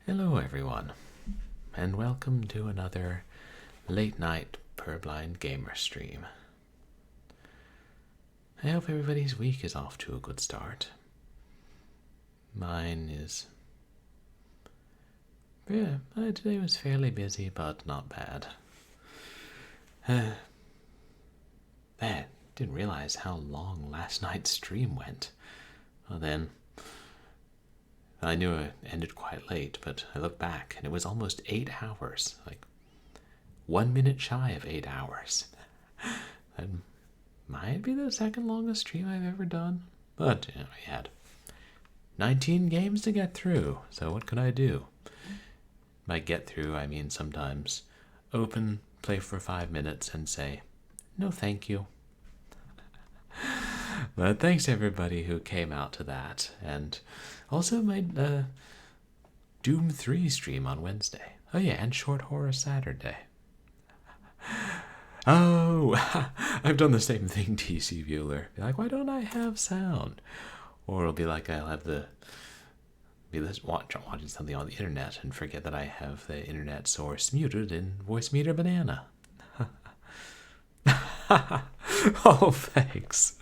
Hello everyone, and welcome to another late night Purblind Gamer stream. I hope everybody's week is off to a good start. Mine is... today was fairly busy, but not bad. I didn't realize how long last night's stream went. Well then, I knew it ended quite late, but I looked back and it was almost 8 hours. Like, 1 minute shy of 8 hours. That might be the second longest stream I've ever done. But, we had 19 games to get through, so what could I do? By get through, I mean sometimes open, play for 5 minutes, and say, no thank you. But thanks to everybody who came out to that, and also my Doom 3 stream on Wednesday. Oh yeah, and Short Horror Saturday. Oh, I've done the same thing, TC Bueller. Be like, why don't I have sound? Or it'll be like I'll have watching something on the internet and forget that I have the internet source muted in Voice Meter Banana. Oh, thanks.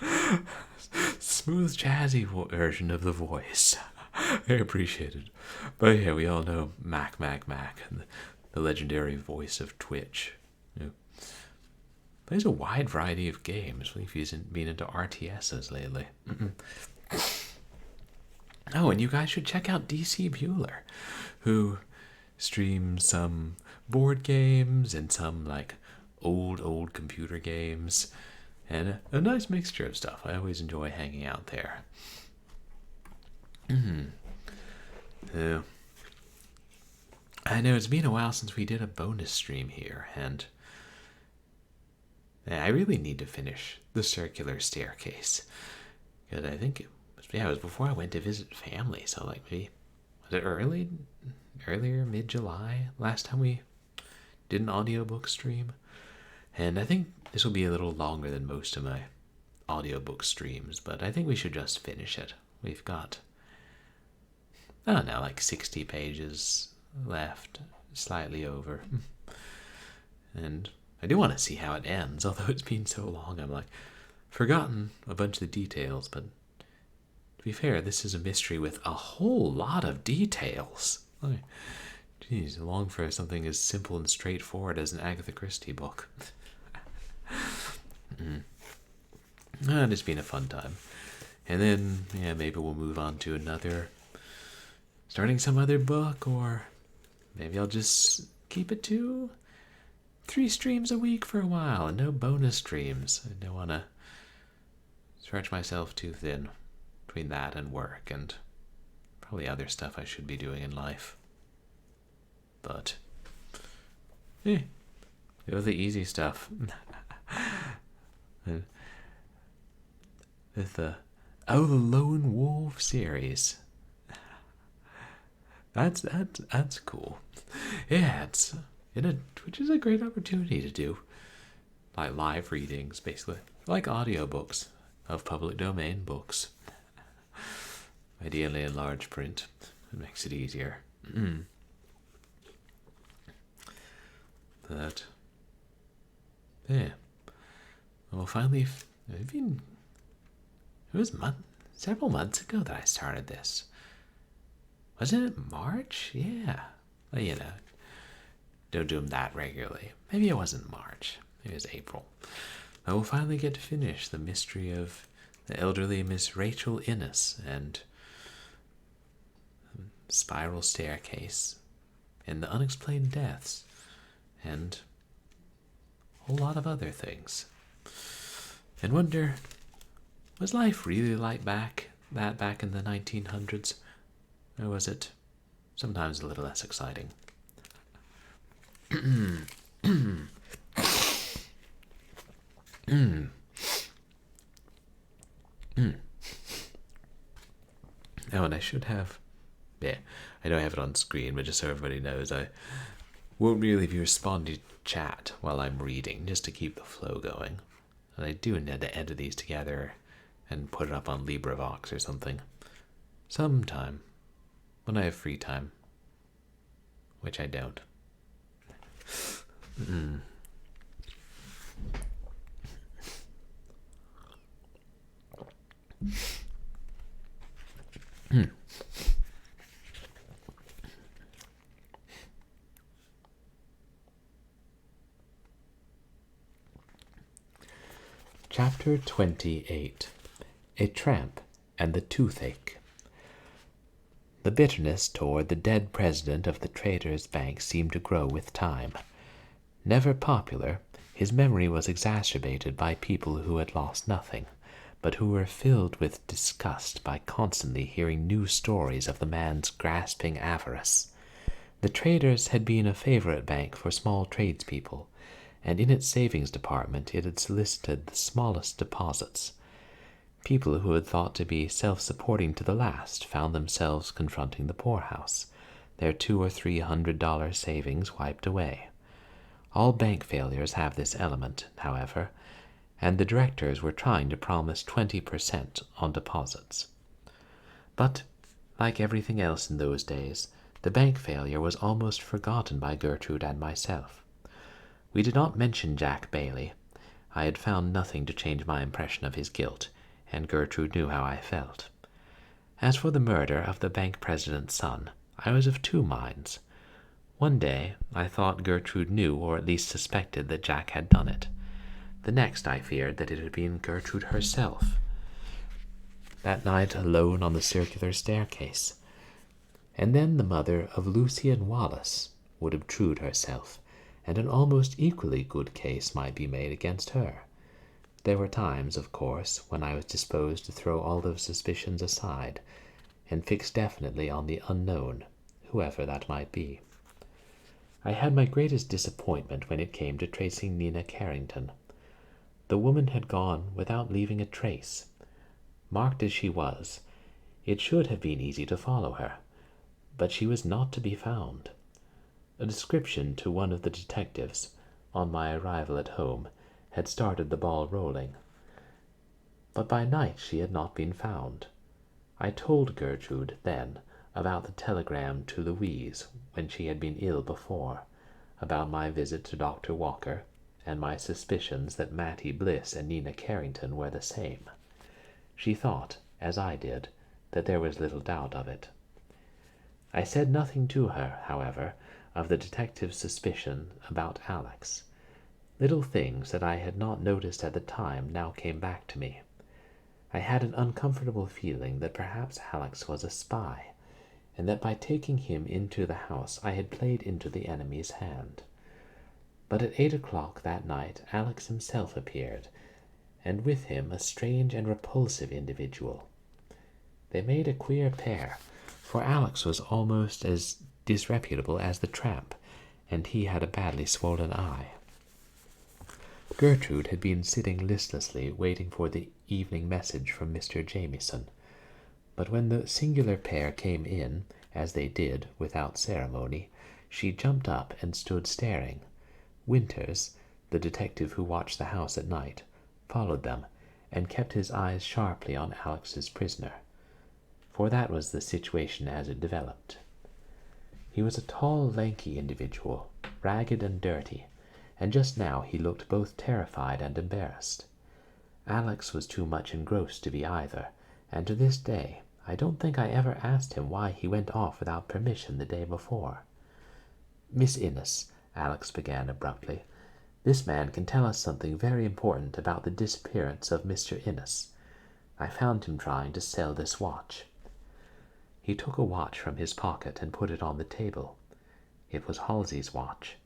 Smooth, jazzy version of the voice. I appreciate it. But yeah, we all know Mac, and the legendary voice of Twitch. Plays a wide variety of games. If he's been into RTSs lately. Oh, and you guys should check out DC Bueller, who streams some board games and some like old computer games, and a nice mixture of stuff. I always enjoy hanging out there. I know it's been a while since we did a bonus stream here, and I really need to finish the circular staircase. Because I think it was before I went to visit family, so like maybe, was it earlier, mid-July, last time we did an audiobook stream? And I think this will be a little longer than most of my audiobook streams, but I think we should just finish it. We've got, I don't know, like 60 pages left, slightly over. And I do want to see how it ends, although it's been so long, I'm like, forgotten a bunch of the details, but to be fair, this is a mystery with a whole lot of details. Geez, I long for something as simple and straightforward as an Agatha Christie book. It's been a fun time. And then, maybe we'll move on to starting some other book, or maybe I'll just keep it to 3 streams a week for a while, and no bonus streams. I don't want to stretch myself too thin between that and work, and probably other stuff I should be doing in life. But, go the easy stuff. With the Lone Wolf series. That's cool. Yeah, which is a great opportunity to do like live readings, basically, like audiobooks of public domain books. Ideally in large print. It makes it easier. But yeah. Well, finally, it was several months ago that I started this. Wasn't it March? Yeah. Well, don't do them that regularly. Maybe it wasn't March. Maybe it was April. I will finally get to finish the mystery of the elderly Miss Rachel Innes and Spiral Staircase and the Unexplained Deaths and a whole lot of other things. And wonder, was life really like back in the 1900s? Or was it sometimes a little less exciting? Oh, and I should have... I know I have it on screen, but just so everybody knows, I won't really be responding to chat while I'm reading, just to keep the flow going. And I do intend to edit these together and put it up on LibriVox or something. Sometime. When I have free time. which I don't. Mm. Chapter 28. A Tramp and the Toothache. The bitterness toward the dead president of the Traders' Bank seemed to grow with time. Never popular, his memory was exacerbated by people who had lost nothing, but who were filled with disgust by constantly hearing new stories of the man's grasping avarice. The Traders had been a favorite bank for small tradespeople, and in its savings department it had solicited the smallest deposits. People who had thought to be self-supporting to the last found themselves confronting the poorhouse, their $200 or $300 savings wiped away. All bank failures have this element, however, and the directors were trying to promise 20% on deposits. But, like everything else in those days, the bank failure was almost forgotten by Gertrude and myself. We did not mention Jack Bailey. I had found nothing to change my impression of his guilt, and Gertrude knew how I felt. As for the murder of the bank president's son, I was of two minds. One day I thought Gertrude knew or at least suspected that Jack had done it. The next I feared that it had been Gertrude herself. That night alone on the circular staircase. And then the mother of Lucian Wallace would obtrude herself, and an almost equally good case might be made against her. There were times, of course, when I was disposed to throw all those suspicions aside, and fix definitely on the unknown, whoever that might be. I had my greatest disappointment when it came to tracing Nina Carrington. The woman had gone without leaving a trace. Marked as she was, it should have been easy to follow her, but she was not to be found. A description to one of the detectives, on my arrival at home, had started the ball rolling. But by night she had not been found. I told Gertrude, then, about the telegram to Louise when she had been ill before, about my visit to Dr. Walker, and my suspicions that Mattie Bliss and Nina Carrington were the same. She thought, as I did, that there was little doubt of it. I said nothing to her, however, of the detective's suspicion about Alex. Little things that I had not noticed at the time now came back to me. I had an uncomfortable feeling that perhaps Alex was a spy, and that by taking him into the house I had played into the enemy's hand. But at 8 o'clock that night Alex himself appeared, and with him a strange and repulsive individual. They made a queer pair, for Alex was almost as disreputable as the tramp, and he had a badly swollen eye. Gertrude had been sitting listlessly waiting for the evening message from Mr. Jamieson, but when the singular pair came in, as they did, without ceremony, she jumped up and stood staring. Winters, the detective who watched the house at night, followed them, and kept his eyes sharply on Alex's prisoner, for that was the situation as it developed. He was a tall, lanky individual, ragged and dirty, and just now he looked both terrified and embarrassed. Alex was too much engrossed to be either, and to this day I don't think I ever asked him why he went off without permission the day before. "Miss Innes," Alex began abruptly, "this man can tell us something very important about the disappearance of Mr. Innes. I found him trying to sell this watch." He took a watch from his pocket and put it on the table. It was Halsey's watch.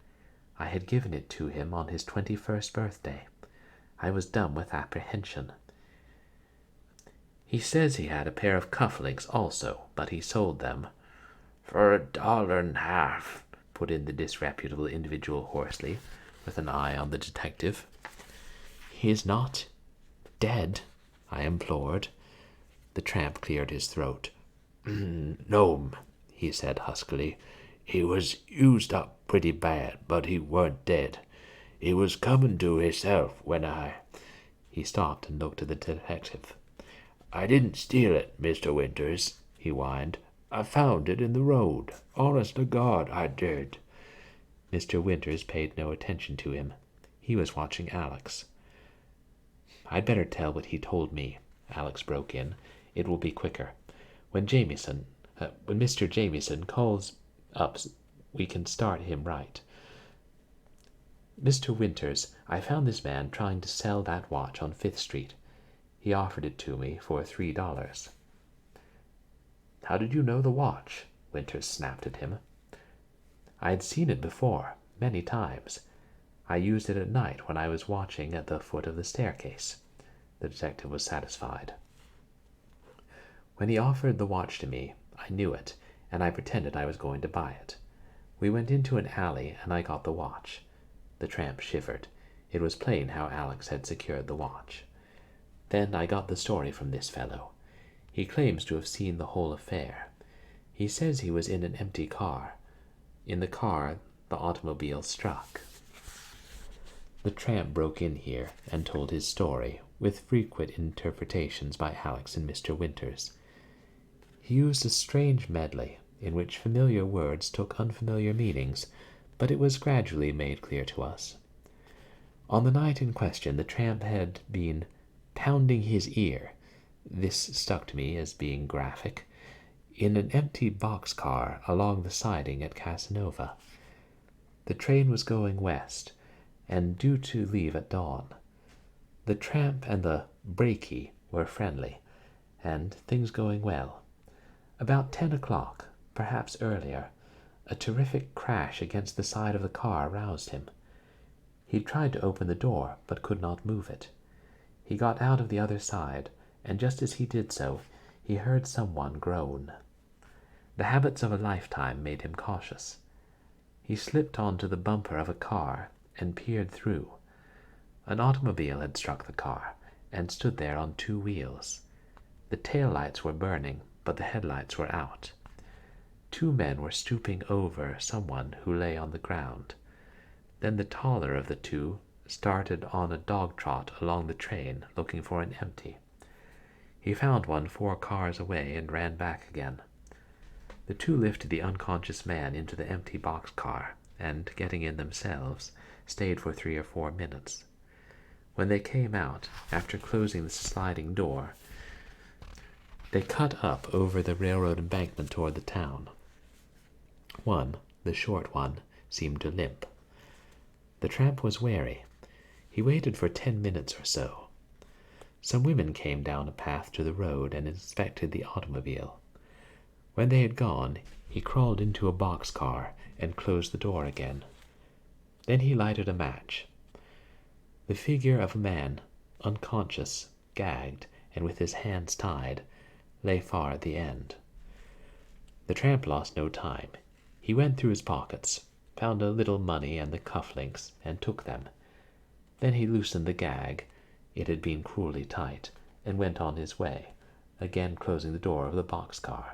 I had given it to him on his 21st birthday. I was dumb with apprehension. "He says he had a pair of cufflinks also, but he sold them." "For $1.50, put in the disreputable individual hoarsely, with an eye on the detective. "He is not dead?" I implored. The tramp cleared his throat. "No'm," he said huskily. "He was used up pretty bad, but he weren't dead. He was coming to hisself when I—" He stopped and looked at the detective. "I didn't steal it, Mr. Winters," he whined. I found it in the road. Honest to God, I did. Mr. Winters paid no attention to him. He was watching Alex. I'd better tell what he told me, Alex broke in. It will be quicker. When Mr. Jamieson calls up, we can start him right. Mr. Winters, I found this man trying to sell that watch on 5th Street. He offered it to me for $3. How did you know the watch? Winters snapped at him. I had seen it before, many times. I used it at night when I was watching at the foot of the staircase. The detective was satisfied. When he offered the watch to me, I knew it, and I pretended I was going to buy it. We went into an alley, and I got the watch. The tramp shivered. It was plain how Alex had secured the watch. Then I got the story from this fellow. He claims to have seen the whole affair. He says he was in an empty car. In the car, the automobile struck. The tramp broke in here and told his story, with frequent interpretations by Alex and Mr. Winters. He used a strange medley, in which familiar words took unfamiliar meanings, but it was gradually made clear to us. On the night in question, the tramp had been pounding his ear, this stuck to me as being graphic, in an empty boxcar along the siding at Casanova. The train was going west, and due to leave at dawn. The tramp and the brakie were friendly, and things going well. About 10 o'clock, perhaps earlier, a terrific crash against the side of the car roused him. He tried to open the door, but could not move it. He got out of the other side, and just as he did so, he heard someone groan. The habits of a lifetime made him cautious. He slipped onto the bumper of a car and peered through. An automobile had struck the car and stood there on 2 wheels. The tail lights were burning, but the headlights were out. 2 men were stooping over someone who lay on the ground. Then the taller of the 2 started on a dog trot along the train, looking for an empty. He found one 4 cars away and ran back again. The 2 lifted the unconscious man into the empty boxcar, and, getting in themselves, stayed for 3 or 4 minutes. When they came out, after closing the sliding door, they cut up over the railroad embankment toward the town. One, the short one, seemed to limp. The tramp was wary. He waited for 10 minutes or so. Some women came down a path to the road and inspected the automobile. When they had gone, he crawled into a boxcar and closed the door again. Then he lighted a match. The figure of a man, unconscious, gagged, and with his hands tied, lay far at the end. The tramp lost no time. He went through his pockets, found a little money and the cufflinks, and took them. Then he loosened the gag, it had been cruelly tight, and went on his way, again closing the door of the boxcar.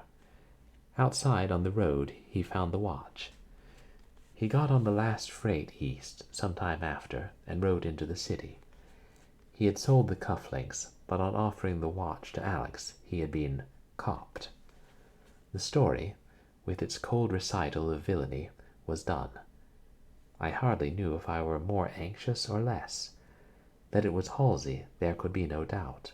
Outside on the road he found the watch. He got on the last freight east some time after and rode into the city. He had sold the cufflinks, but on offering the watch to Alex he had been copped. The story, with its cold recital of villainy, was done. I hardly knew if I were more anxious or less. That it was Halsey there could be no doubt.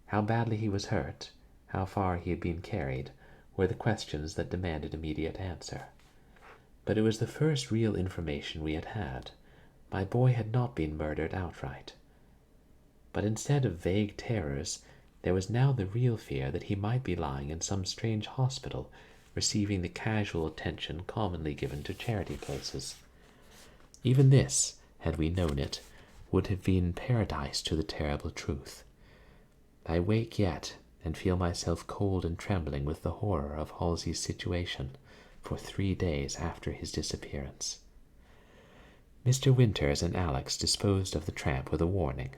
How badly he was hurt, how far he had been carried, were the questions that demanded immediate answer. But it was the first real information we had had. My boy had not been murdered outright. But instead of vague terrors, there was now the real fear that he might be lying in some strange hospital, receiving the casual attention commonly given to charity cases. Even this, had we known it, would have been paradise to the terrible truth. I wake yet, and feel myself cold and trembling with the horror of Halsey's situation for 3 days after his disappearance. Mr. Winters and Alex disposed of the tramp with a warning.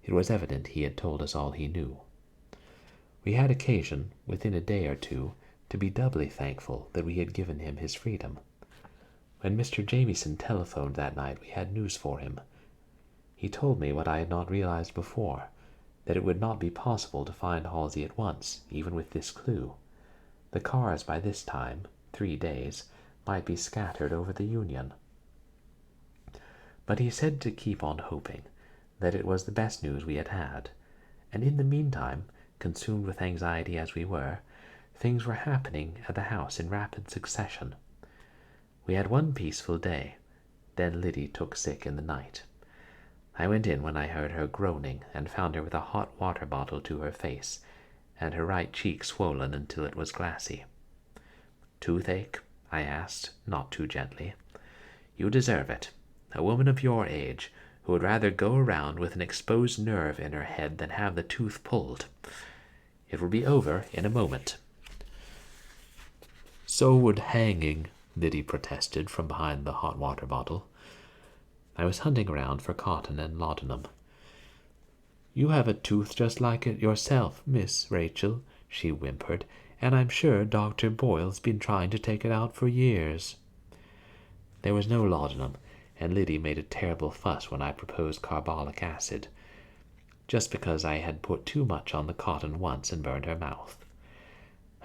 It was evident he had told us all he knew. We had occasion, within a day or two, to be doubly thankful that we had given him his freedom. When Mr. Jamieson telephoned that night, we had news for him. He told me what I had not realized before, that it would not be possible to find Halsey at once, even with this clue. The cars by this time, 3 days, might be scattered over the Union. But he said to keep on hoping, that it was the best news we had had, and in the meantime, consumed with anxiety as we were, things were happening at the house in rapid succession. We had one peaceful day, then Liddy took sick in the night. I went in when I heard her groaning, and found her with a hot water bottle to her face, and her right cheek swollen until it was glassy. "Toothache?" I asked, not too gently. "You deserve it. A woman of your age, who would rather go around with an exposed nerve in her head than have the tooth pulled. It will be over in a moment." "So would hanging," Liddy protested from behind the hot water bottle. I was hunting around for cotton and laudanum. "You have a tooth just like it yourself, Miss Rachel," she whimpered, "and I'm sure Dr. Boyle's been trying to take it out for years." There was no laudanum, and Liddy made a terrible fuss when I proposed carbolic acid, just because I had put too much on the cotton once and burned her mouth.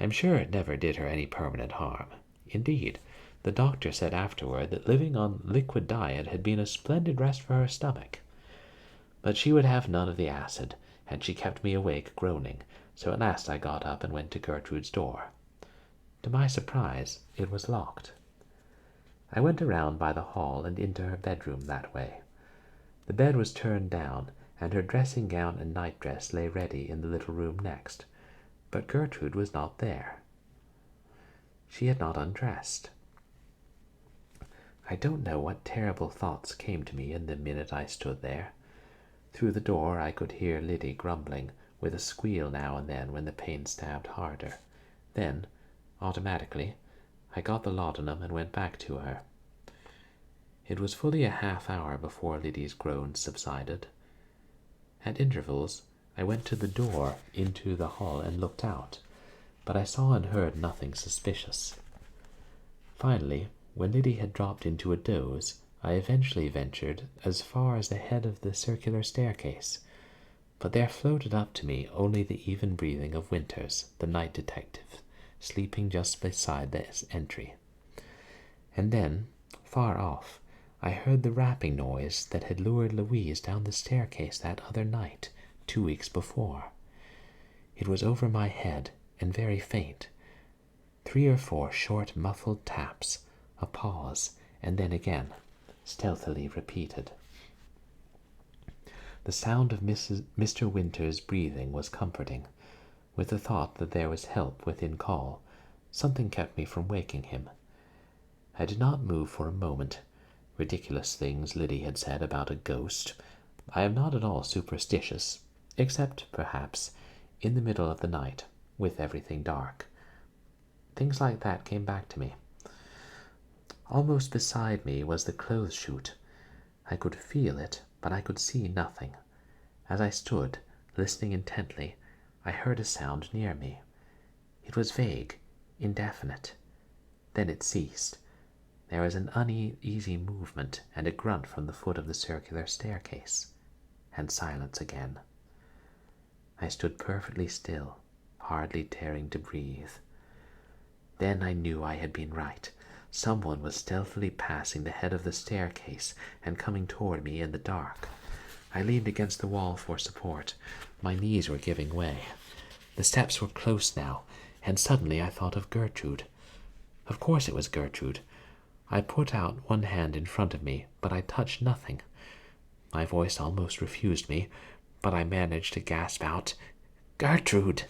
I'm sure it never did her any permanent harm. Indeed, the doctor said afterward that living on liquid diet had been a splendid rest for her stomach. But she would have none of the acid, and she kept me awake groaning, so at last I got up and went to Gertrude's door. To my surprise, it was locked. I went around by the hall and into her bedroom that way. The bed was turned down, and her dressing gown and nightdress lay ready in the little room next, but Gertrude was not there. She had not undressed. I don't know what terrible thoughts came to me in the minute I stood there. Through the door I could hear Liddy grumbling, with a squeal now and then when the pain stabbed harder. Then, automatically, I got the laudanum and went back to her. It was fully a half-hour before Liddy's groans subsided. At intervals, I went to the door into the hall and looked out, but I saw and heard nothing suspicious. Finally, when Liddy had dropped into a doze, I eventually ventured as far as the head of the circular staircase, but there floated up to me only the even breathing of Winters, the night detective, sleeping just beside this entry. And then, far off, I heard the rapping noise that had lured Louise down the staircase that other night, 2 weeks before. It was over my head, and very faint. 3 or 4 short, muffled taps, a pause, and then again, stealthily repeated. The sound of Mr. Winters' breathing was comforting. With the thought that there was help within call, something kept me from waking him. I did not move for a moment. Ridiculous things Liddy had said about a ghost. I am not at all superstitious, except, perhaps, in the middle of the night, with everything dark. Things like that came back to me. Almost beside me was the clothes chute. I could feel it, but I could see nothing. As I stood, listening intently, I heard a sound near me. It was vague, indefinite. Then it ceased. There was an uneasy movement and a grunt from the foot of the circular staircase, and silence again. I stood perfectly still, hardly daring to breathe. Then I knew I had been right. Someone was stealthily passing the head of the staircase and coming toward me in the dark. I leaned against the wall for support. My knees were giving way. The steps were close now, and suddenly I thought of Gertrude. Of course it was Gertrude. I put out one hand in front of me, but I touched nothing. My voice almost refused me, but I managed to gasp out, "Gertrude!"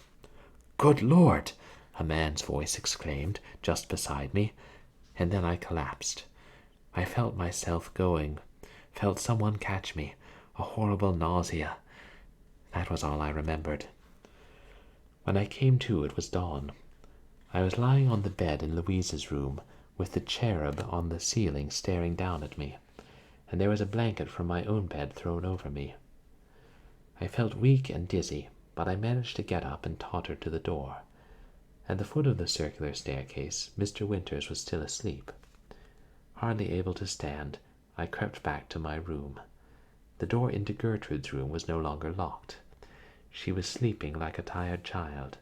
"Good Lord!" a man's voice exclaimed, just beside me, and then I collapsed. I felt myself going, felt someone catch me, a horrible nausea. That was all I remembered. When I came to, it was dawn. I was lying on the bed in Louise's room, with the cherub on the ceiling staring down at me, and there was a blanket from my own bed thrown over me. I felt weak and dizzy, but I managed to get up and totter to the door. At the foot of the circular staircase, Mr. Winters was still asleep. Hardly able to stand, I crept back to my room. The door into Gertrude's room was no longer locked. She was sleeping like a tired child.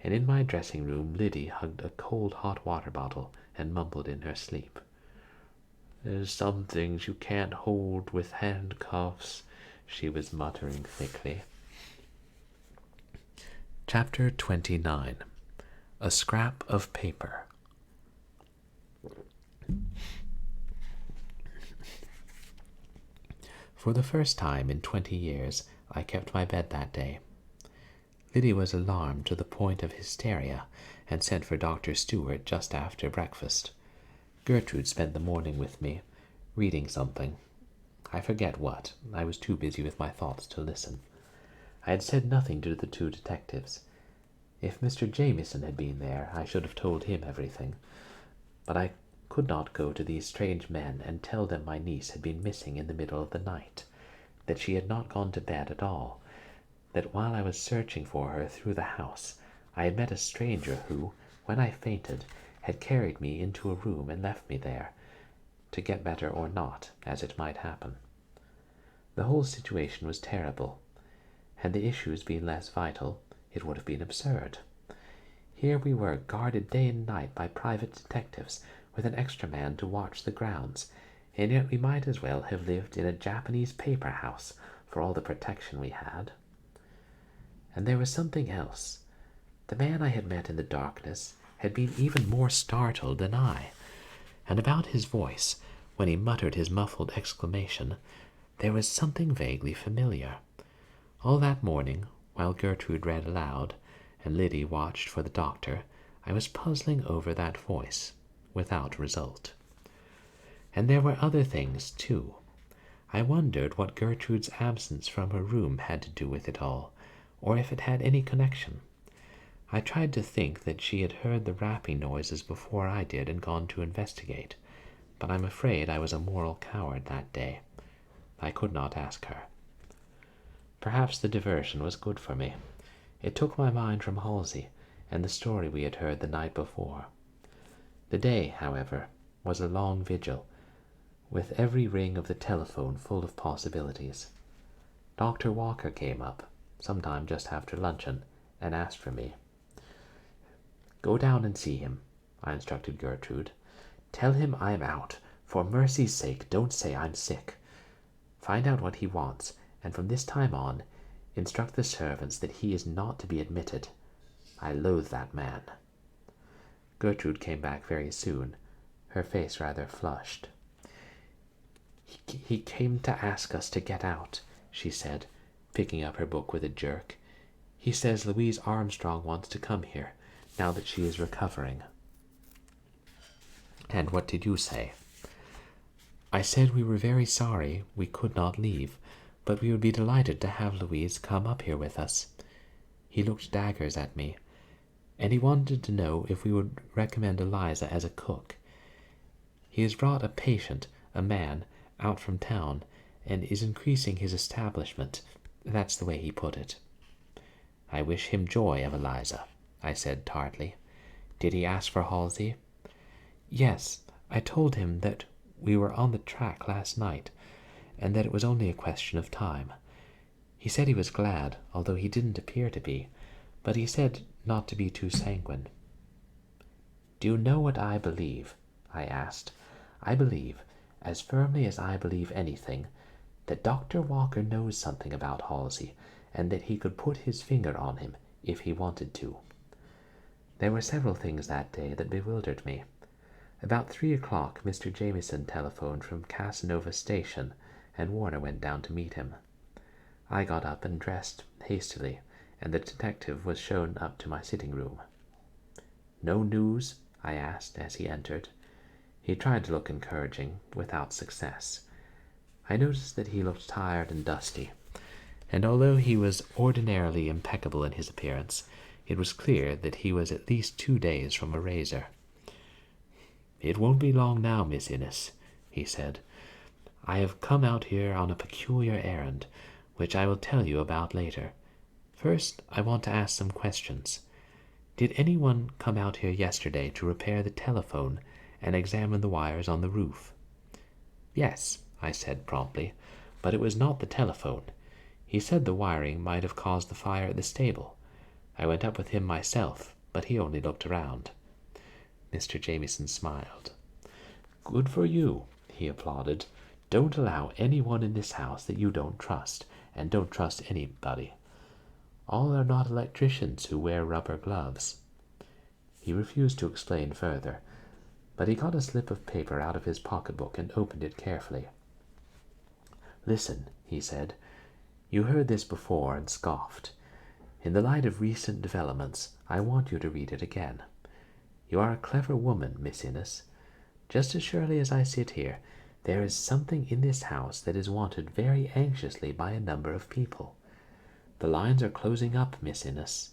and in my dressing room Liddy hugged a cold hot water bottle and mumbled in her sleep. "There's some things you can't hold with handcuffs," she was muttering thickly. Chapter 29. A Scrap of Paper. For the first time in 20 years, I kept my bed that day. Liddy was alarmed to the point of hysteria and sent for Dr. Stewart just after breakfast. Gertrude spent the morning with me, reading something. I forget what. I was too busy with my thoughts to listen. I had said nothing to the two detectives. If Mr. Jamieson had been there, I should have told him everything. But I could not go to these strange men and tell them my niece had been missing in the middle of the night, that she had not gone to bed at all, that while I was searching for her through the house, I had met a stranger who, when I fainted, had carried me into a room and left me there, to get better or not, as it might happen. The whole situation was terrible. Had the issues been less vital, it would have been absurd. Here we were, guarded day and night by private detectives, with an extra man to watch the grounds, and yet we might as well have lived in a Japanese paper house, for all the protection we had. And there was something else. The man I had met in the darkness had been even more startled than I, and about his voice, when he muttered his muffled exclamation, there was something vaguely familiar. All that morning, while Gertrude read aloud, and Liddy watched for the doctor, I was puzzling over that voice, without result. And there were other things, too. I wondered what Gertrude's absence from her room had to do with it all, or if it had any connection. I tried to think that she had heard the rapping noises before I did and gone to investigate, but I'm afraid I was a moral coward that day. I could not ask her. Perhaps the diversion was good for me. It took my mind from Halsey and the story we had heard the night before. The day, however, was a long vigil, with every ring of the telephone full of possibilities. Dr. Walker came up, sometime just after luncheon, and asked for me. "Go down and see him," I instructed Gertrude. "Tell him I'm out. For mercy's sake, don't say I'm sick. Find out what he wants, and from this time on, instruct the servants that he is not to be admitted. I loathe that man." Gertrude came back very soon, her face rather flushed. He came to ask us to get out," she said, picking up her book with a jerk. "He says Louise Armstrong wants to come here, now that she is recovering." "And what did you say?" "I said we were very sorry we could not leave, but we would be delighted to have Louise come up here with us." He looked daggers at me, and he wanted to know if we would recommend Eliza as a cook. He has brought a patient, a man, out from town, and is increasing his establishment. That's the way he put it. "I wish him joy of Eliza," I said tartly. "Did he ask for Halsey?" "Yes, I told him that we were on the track last night, and that it was only a question of time. He said he was glad, although he didn't appear to be, but he said not to be too sanguine." "Do you know what I believe?" I asked. "I believe, as firmly as I believe anything, that Dr. Walker knows something about Halsey, and that he could put his finger on him if he wanted to." There were several things that day that bewildered me. About 3 o'clock, Mr. Jamieson telephoned from Casanova Station, and Warner went down to meet him. I got up and dressed hastily, and the detective was shown up to my sitting room. "No news?" I asked as he entered. He tried to look encouraging, without success. I noticed that he looked tired and dusty, and although he was ordinarily impeccable in his appearance, it was clear that he was at least 2 days from a razor. "It won't be long now, Miss Innes," he said. "I have come out here on a peculiar errand, which I will tell you about later. First, I want to ask some questions. Did anyone come out here yesterday to repair the telephone and examine the wires on the roof?" "Yes," I said promptly, "but it was not the telephone. He said the wiring might have caused the fire at the stable. I went up with him myself, but he only looked around. Mr. Jamieson smiled. Good for you, he applauded. Don't allow anyone in this house that you don't trust, and don't trust anybody. All are not electricians who wear rubber gloves. He refused to explain further, but he got a slip of paper out of his pocketbook and opened it carefully. Listen, he said. You heard this before and scoffed. In the light of recent developments, I want you to read it again. You are a clever woman, Miss Innes. Just as surely as I sit here, there is something in this house that is wanted very anxiously by a number of people. The lines are closing up, Miss Innes.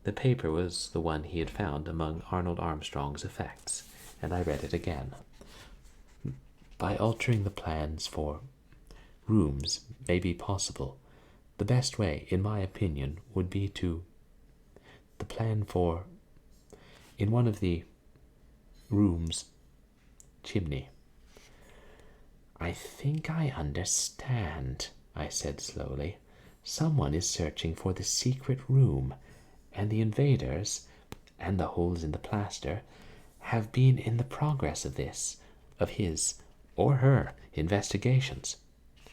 The paper was the one he had found among Arnold Armstrong's effects, and I read it again. By altering the plans for rooms may be possible. The best way, in my opinion, would be to the plan for, in one of the rooms, chimney. I think I understand, I said slowly. Someone is searching for the secret room, and the invaders, and the holes in the plaster, have been in the progress of his, or her, investigations.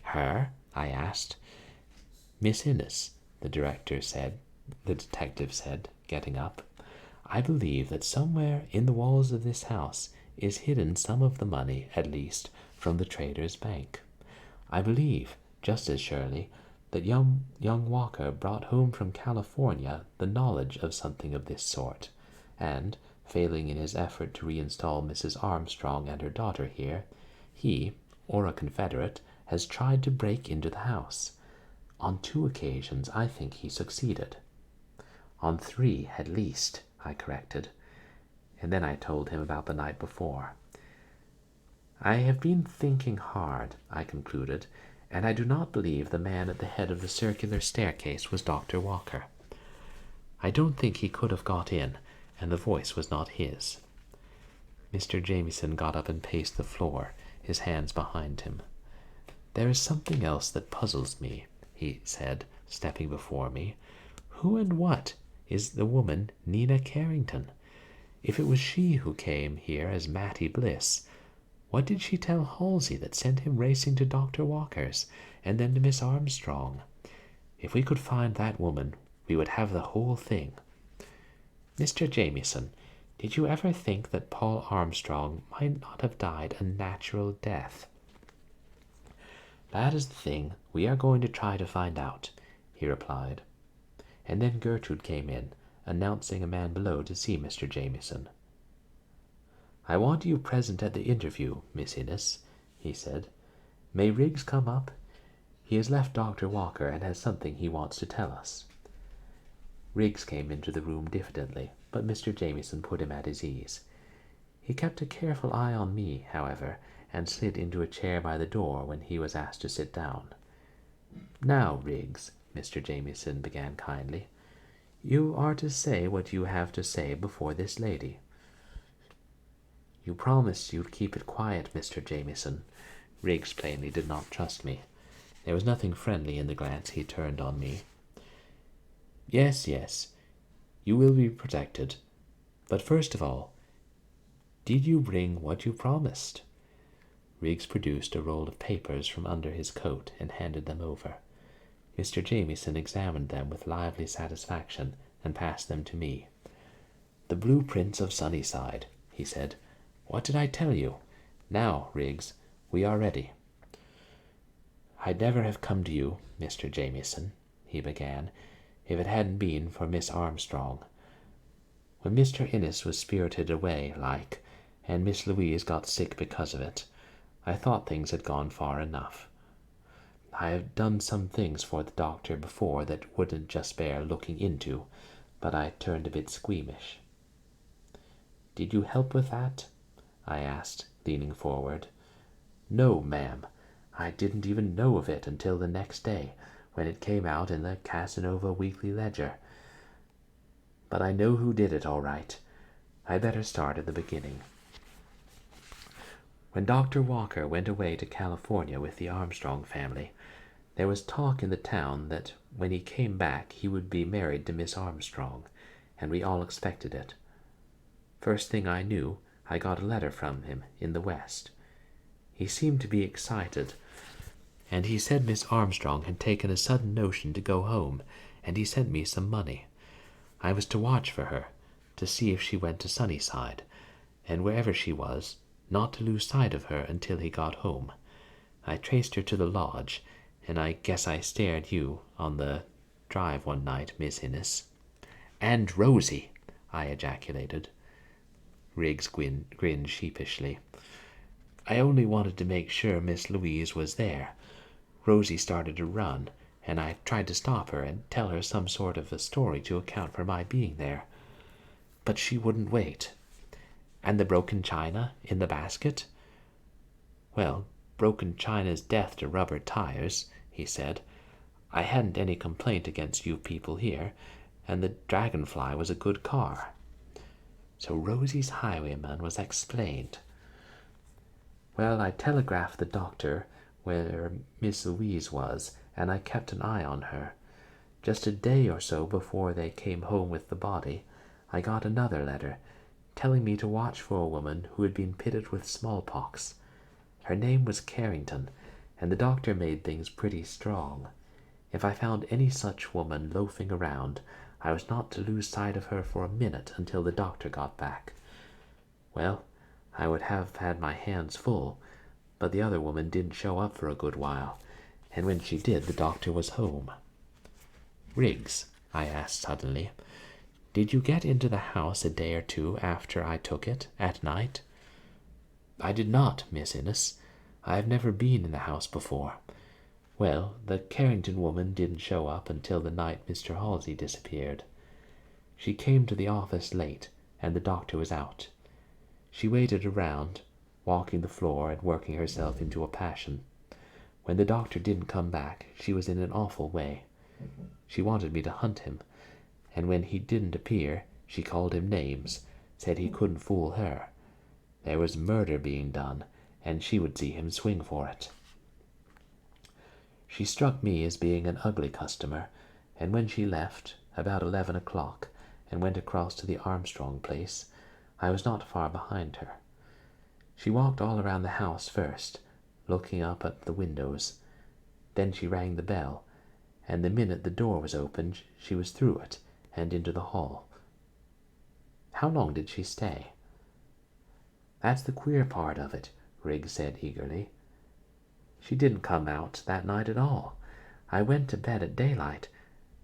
Her? I asked. Miss Innes, the detective said, getting up. I believe that somewhere in the walls of this house is hidden some of the money, at least, from the Traders' Bank. I believe, just as surely, that young Walker brought home from California the knowledge of something of this sort, and, failing in his effort to reinstall Mrs. Armstrong and her daughter here, he, or a confederate, has tried to break into the house. On 2 occasions I think he succeeded. On 3 at least, I corrected, and then I told him about the night before. I have been thinking hard, I concluded, and I do not believe the man at the head of the circular staircase was Dr. Walker. I don't think he could have got in, and the voice was not his. Mr. Jamieson got up and paced the floor, his hands behind him. There is something else that puzzles me, he said, stepping before me. Who and what is the woman Nina Carrington? If it was she who came here as Mattie Bliss, what did she tell Halsey that sent him racing to Dr. Walker's, and then to Miss Armstrong? If we could find that woman, we would have the whole thing. Mr. Jamieson, did you ever think that Paul Armstrong might not have died a natural death? That is the thing we are going to try to find out, he replied. And then Gertrude came in, announcing a man below to see Mr. Jamieson. I want you present at the interview, Miss Innes, he said. May Riggs come up? He has left Dr. Walker and has something he wants to tell us. Riggs came into the room diffidently, but Mr. Jamieson put him at his ease. He kept a careful eye on me, however, and slid into a chair by the door when he was asked to sit down. Now, Riggs, Mr. Jamieson began kindly, you are to say what you have to say before this lady. You promised you'd keep it quiet, Mr. Jamieson. Riggs plainly did not trust me. There was nothing friendly in the glance he turned on me. Yes, you will be protected. But first of all, did you bring what you promised? Riggs produced a roll of papers from under his coat and handed them over. Mr. Jamieson examined them with lively satisfaction and passed them to me. The blueprints of Sunnyside, he said. What did I tell you? Now, Riggs, we are ready. I'd never have come to you, Mr. Jamieson, he began, if it hadn't been for Miss Armstrong. When Mr. Innes was spirited away, and Miss Louise got sick because of it, I thought things had gone far enough. I have done some things for the doctor before that wouldn't just bear looking into, but I turned a bit squeamish. Did you help with that? I asked, leaning forward. No, ma'am. I didn't even know of it until the next day, when it came out in the Casanova Weekly Ledger. But I know who did it all right. I'd better start at the beginning. When Dr. Walker went away to California with the Armstrong family, There was talk in the town that when he came back he would be married to Miss Armstrong, and we all expected it. First thing I knew, I got a letter from him in the West. He seemed to be excited, and he said Miss Armstrong had taken a sudden notion to go home, and he sent me some money. I was to watch for her, to see if she went to Sunnyside, and wherever she was, not to lose sight of her until he got home. I traced her to the lodge, and I guess I stared you on the drive one night, Miss Innes. And Rosie, I ejaculated. Riggs grinned sheepishly. I only wanted to make sure Miss Louise was there. Rosie started to run, and I tried to stop her and tell her some sort of a story to account for my being there. But she wouldn't wait. And the broken china in the basket? Well, broken china's death to rubber tires, he said. I hadn't any complaint against you people here, and the Dragonfly was a good car. So Rosie's highwayman was explained. Well, I telegraphed the doctor where Miss Louise was, and I kept an eye on her. Just a day or so before they came home with the body, I got another letter, telling me to watch for a woman who had been pitted with smallpox. Her name was Carrington, and the doctor made things pretty strong. If I found any such woman loafing around, I was not to lose sight of her for a minute until the doctor got back. Well, I would have had my hands full, but the other woman didn't show up for a good while, and when she did, the doctor was home. Riggs, I asked suddenly, did you get into the house a day or two after I took it, at night? I did not, Miss Innes. I have never been in the house before. Well, the Carrington woman didn't show up until the night Mr. Halsey disappeared. She came to the office late, and the doctor was out. She waited around, walking the floor and working herself into a passion. When the doctor didn't come back, she was in an awful way. She wanted me to hunt him, and when he didn't appear, she called him names, said he couldn't fool her. There was murder being done, and she would see him swing for it. She struck me as being an ugly customer, and when she left, about 11 o'clock, and went across to the Armstrong place, I was not far behind her. She walked all around the house first, looking up at the windows. Then she rang the bell, and the minute the door was opened, she was through it and into the hall. How long did she stay? That's the queer part of it, Riggs said eagerly. She didn't come out that night at all. I went to bed at daylight,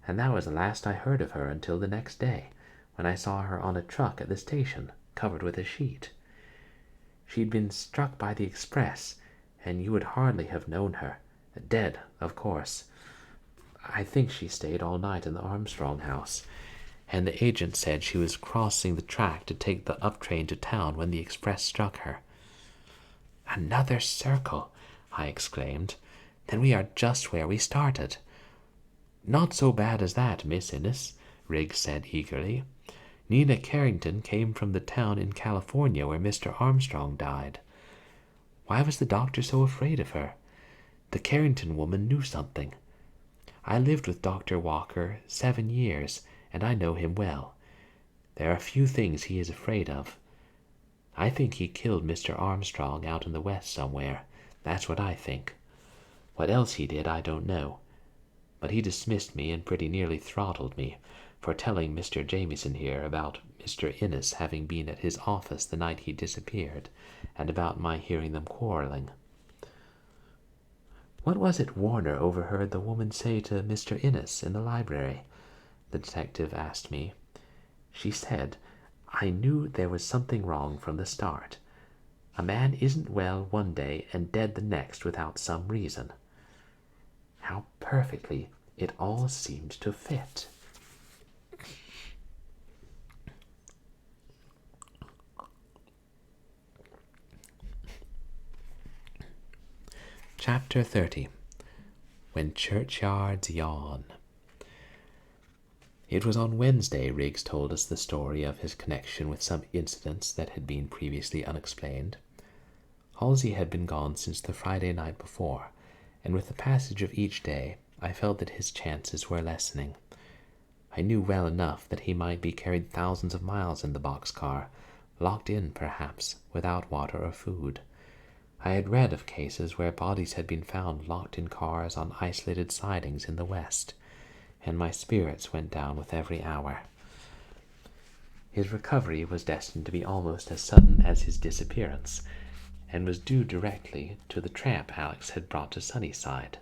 and that was the last I heard of her until the next day, when I saw her on a truck at the station, covered with a sheet. She'd been struck by the express, and you would hardly have known her. Dead, of course. I think she stayed all night in the Armstrong house, and the agent said she was crossing the track to take the up train to town when the express struck her. Another circle, I exclaimed. Then we are just where we started. Not so bad as that, Miss Innes, Riggs said eagerly. Nina Carrington came from the town in California where Mr. Armstrong died. Why was the doctor so afraid of her? The Carrington woman knew something. I lived with Dr. Walker 7 years, and I know him well. There are few things he is afraid of. I think he killed Mr. Armstrong out in the West somewhere. That's what I think. What else he did, I don't know. But he dismissed me and pretty nearly throttled me for telling Mr. Jamieson here about Mr. Innes having been at his office the night he disappeared, and about my hearing them quarreling. What was it Warner overheard the woman say to Mr. Innes in the library? The detective asked me. She said, I knew there was something wrong from the start. A man isn't well one day and dead the next without some reason. How perfectly it all seemed to fit. Chapter 30. When Churchyards Yawn. It was on Wednesday Riggs told us the story of his connection with some incidents that had been previously unexplained. Halsey had been gone since the Friday night before, and with the passage of each day I felt that his chances were lessening. I knew well enough that he might be carried thousands of miles in the boxcar, locked in, perhaps, without water or food. I had read of cases where bodies had been found locked in cars on isolated sidings in the West, and my spirits went down with every hour. His recovery was destined to be almost as sudden as his disappearance, and was due directly to the tramp Alex had brought to Sunnyside.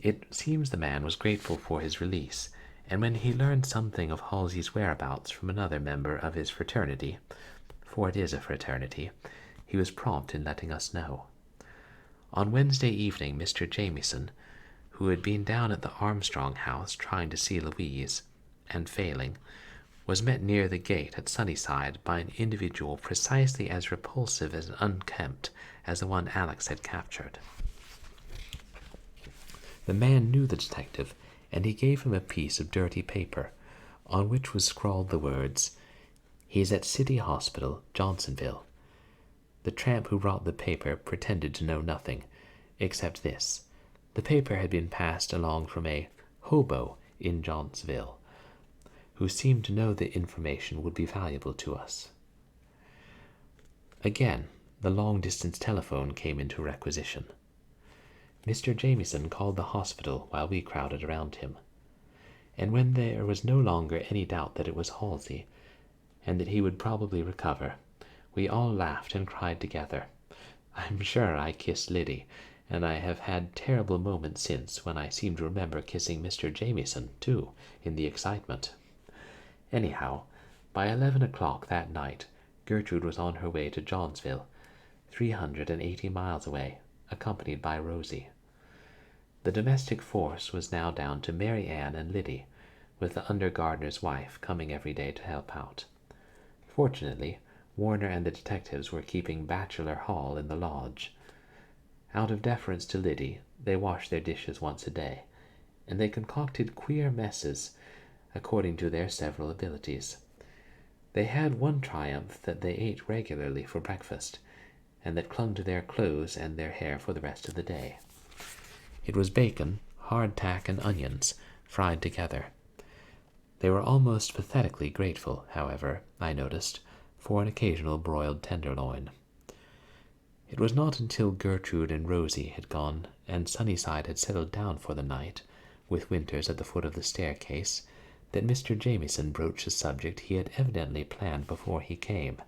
It seems the man was grateful for his release, and when he learned something of Halsey's whereabouts from another member of his fraternity, for it is a fraternity, he was prompt in letting us know. On Wednesday evening, Mr. Jamieson, who had been down at the Armstrong house trying to see Louise, and failing, was met near the gate at Sunnyside by an individual precisely as repulsive and unkempt as the one Alex had captured. The man knew the detective, and he gave him a piece of dirty paper, on which was scrawled the words, "He's at City Hospital, Johnsonville." The tramp who brought the paper pretended to know nothing, except this: the paper had been passed along from a hobo in Johnsonville, who seemed to know the information would be valuable to us. Again, the long-distance telephone came into requisition. Mr. Jamieson called the hospital while we crowded around him, and when there was no longer any doubt that it was Halsey, and that he would probably recover, we all laughed and cried together. I'm sure I kissed Liddy, and I have had terrible moments since when I seem to remember kissing Mr. Jamieson, too, in the excitement. Anyhow, by 11 o'clock that night, Gertrude was on her way to Johnsville, 380 miles away, accompanied by Rosie. The domestic force was now down to Mary Ann and Liddy, with the under-gardener's wife coming every day to help out. Fortunately, Warner and the detectives were keeping bachelor hall in the lodge. Out of deference to Liddy, they washed their dishes once a day, and they concocted queer messes according to their several abilities. They had one triumph that they ate regularly for breakfast, and that clung to their clothes and their hair for the rest of the day. It was bacon, hardtack, and onions, fried together. They were almost pathetically grateful, however, I noticed, for an occasional broiled tenderloin. It was not until Gertrude and Rosie had gone and Sunnyside had settled down for the night, with Winters at the foot of the staircase, that Mr. Jamieson broached a subject he had evidently planned before he came.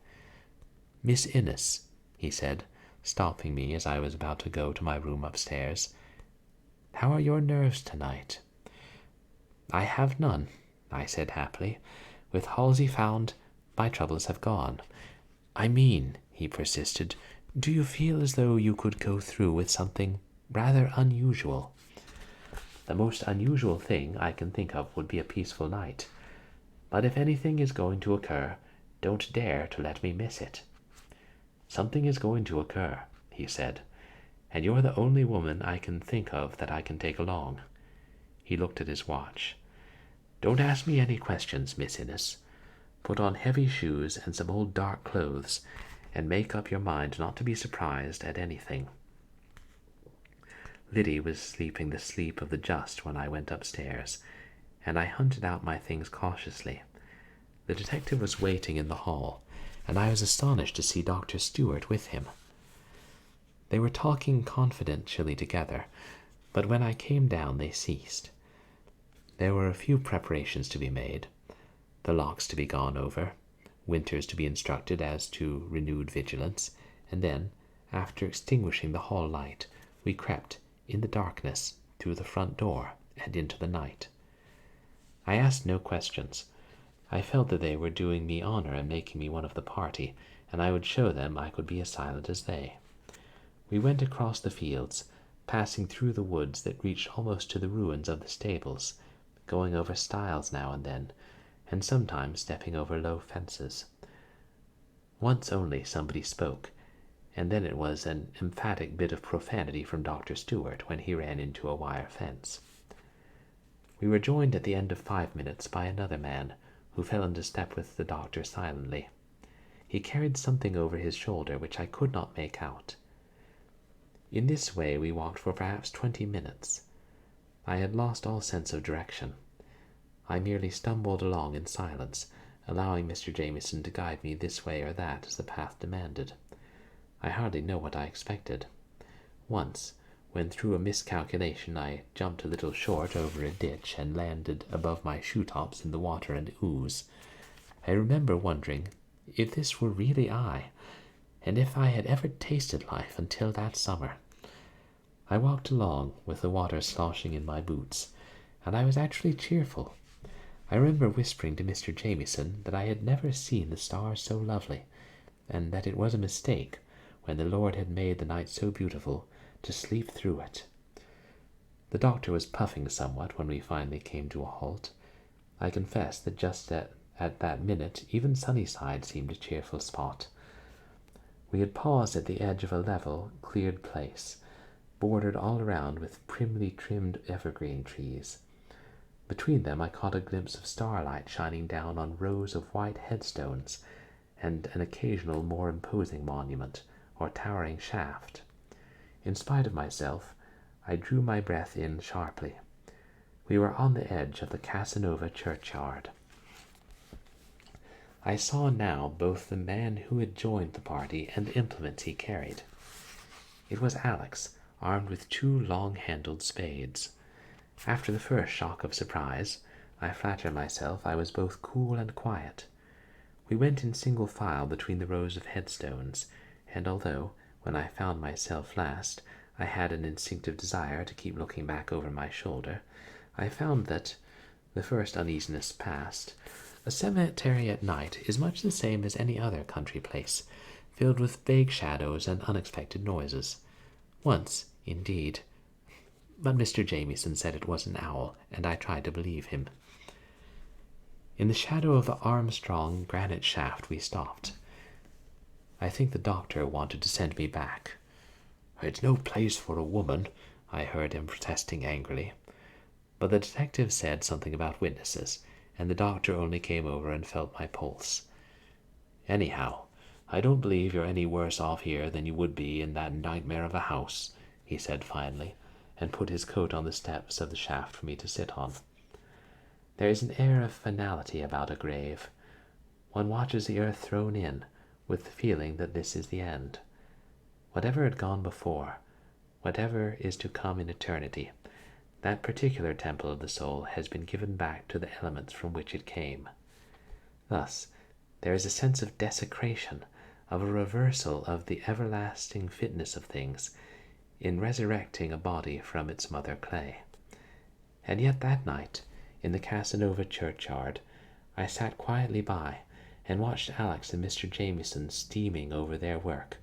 "Miss Innes," he said, stopping me as I was about to go to my room upstairs, "how are your nerves tonight?" "I have none," I said happily. "With Halsey found, my troubles have gone." "I mean," he persisted, "do you feel as though you could go through with something rather unusual?" "The most unusual thing I can think of would be a peaceful night. But if anything is going to occur, don't dare to let me miss it." "Something is going to occur," he said, "and you're the only woman I can think of that I can take along." He looked at his watch. "Don't ask me any questions, Miss Innes. Put on heavy shoes and some old dark clothes, and make up your mind not to be surprised at anything." Liddy was sleeping the sleep of the just when I went upstairs, and I hunted out my things cautiously. The detective was waiting in the hall, and I was astonished to see Dr. Stewart with him. They were talking confidentially together, but when I came down they ceased. There were a few preparations to be made, the locks to be gone over, Winters to be instructed as to renewed vigilance, and then, after extinguishing the hall light, we crept, in the darkness, through the front door and into the night. I asked no questions. I felt that they were doing me honor and making me one of the party, and I would show them I could be as silent as they. We went across the fields, passing through the woods that reached almost to the ruins of the stables, going over stiles now and then, and sometimes stepping over low fences. Once only somebody spoke, and then it was an emphatic bit of profanity from Dr. Stewart when he ran into a wire fence. We were joined at the end of 5 minutes by another man, who fell into step with the doctor silently. He carried something over his shoulder which I could not make out. In this way we walked for perhaps 20 minutes. I had lost all sense of direction. I merely stumbled along in silence, allowing Mr. Jameson to guide me this way or that as the path demanded. I hardly know what I expected. Once, when through a miscalculation I jumped a little short over a ditch and landed above my shoe-tops in the water and ooze, I remember wondering if this were really I, and if I had ever tasted life until that summer. I walked along with the water sloshing in my boots, and I was actually cheerful. I remember whispering to Mr. Jameson that I had never seen the stars so lovely, and that it was a mistake, when the Lord had made the night so beautiful, to sleep through it. The doctor was puffing somewhat when we finally came to a halt. I confess that just at that minute even Sunnyside seemed a cheerful spot. We had paused at the edge of a level, cleared place, bordered all around with primly trimmed evergreen trees. Between them I caught a glimpse of starlight shining down on rows of white headstones and an occasional more imposing monument or towering shaft. In spite of myself, I drew my breath in sharply. We were on the edge of the Casanova churchyard. I saw now both the man who had joined the party and the implements he carried. It was Alex, armed with 2 long-handled spades. After the first shock of surprise, I flatter myself I was both cool and quiet. We went in single file between the rows of headstones, and although, when I found myself last, I had an instinctive desire to keep looking back over my shoulder, I found that, the first uneasiness past, a cemetery at night is much the same as any other country place, filled with vague shadows and unexpected noises. Once, indeed, but Mr. Jameson said it was an owl, and I tried to believe him. In the shadow of the Armstrong granite shaft we stopped. I think the doctor wanted to send me back. "It's no place for a woman," I heard him protesting angrily. But the detective said something about witnesses, and the doctor only came over and felt my pulse. "Anyhow, I don't believe you're any worse off here than you would be in that nightmare of a house," he said finally, and put his coat on the steps of the shaft for me to sit on. There is an air of finality about a grave. One watches the earth thrown in, with the feeling that this is the end. Whatever had gone before, whatever is to come in eternity, that particular temple of the soul has been given back to the elements from which it came. Thus, there is a sense of desecration, of a reversal of the everlasting fitness of things, in resurrecting a body from its mother clay. And yet that night, in the Casanova churchyard, I sat quietly by and watched Alex and Mr. Jameson steaming over their work,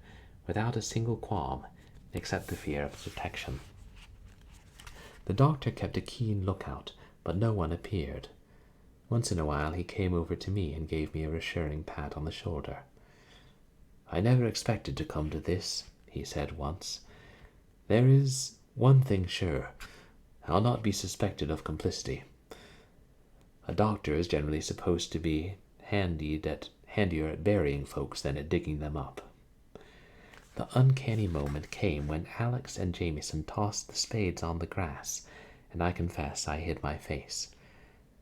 without a single qualm, except the fear of detection. The doctor kept a keen lookout, but no one appeared. Once in a while he came over to me and gave me a reassuring pat on the shoulder. "I never expected to come to this," he said once. "There is one thing sure. I'll not be suspected of complicity. A doctor is generally supposed to be handier at burying folks than at digging them up." The uncanny moment came when Alex and Jameson tossed the spades on the grass, and I confess I hid my face.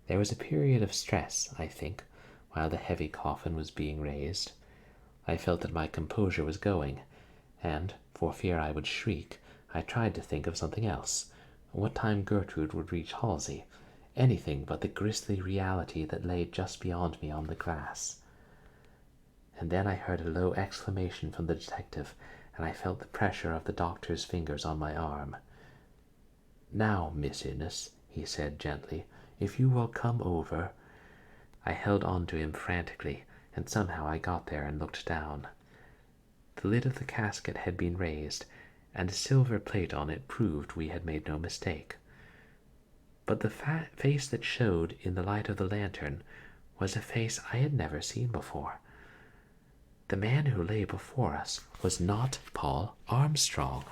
There was a period of stress, I think, while the heavy coffin was being raised. I felt that my composure was going, and, for fear I would shriek, I tried to think of something else, what time Gertrude would reach Halsey, anything but the grisly reality that lay just beyond me on the grass. And then I heard a low exclamation from the detective, and I felt the pressure of the doctor's fingers on my arm. "Now, Miss Innes," he said gently, "if you will come over." I held on to him frantically, and somehow I got there and looked down. The lid of the casket had been raised, and a silver plate on it proved we had made no mistake. But the face that showed in the light of the lantern was a face I had never seen before. The man who lay before us was not Paul Armstrong.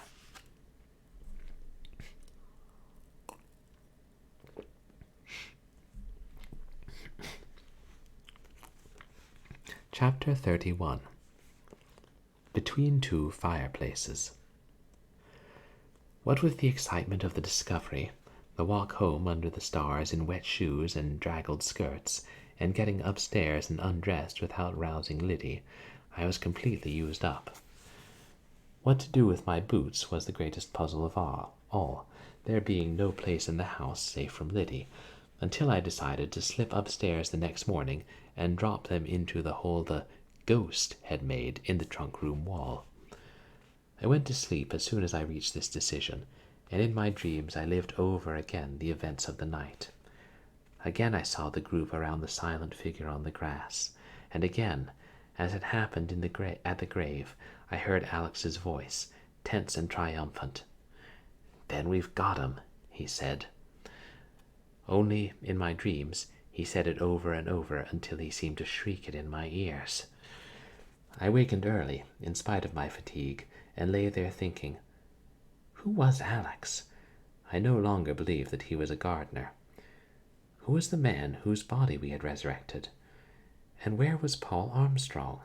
Chapter 31. Between Two Fireplaces. What with the excitement of the discovery, the walk home under the stars in wet shoes and draggled skirts, and getting upstairs and undressed without rousing Liddy, I was completely used up. What to do with my boots was the greatest puzzle of all, there being no place in the house safe from Liddy, until I decided to slip upstairs the next morning and drop them into the hole the ghost had made in the trunk room wall. I went to sleep as soon as I reached this decision, and in my dreams I lived over again the events of the night. Again I saw the group around the silent figure on the grass, and again, as had happened at the grave, I heard Alex's voice, tense and triumphant. "Ben, we've got him," he said. Only, in my dreams, he said it over and over until he seemed to shriek it in my ears. I wakened early, in spite of my fatigue, and lay there thinking, who was Alex? I no longer believed that he was a gardener. Who was the man whose body we had resurrected? And where was Paul Armstrong?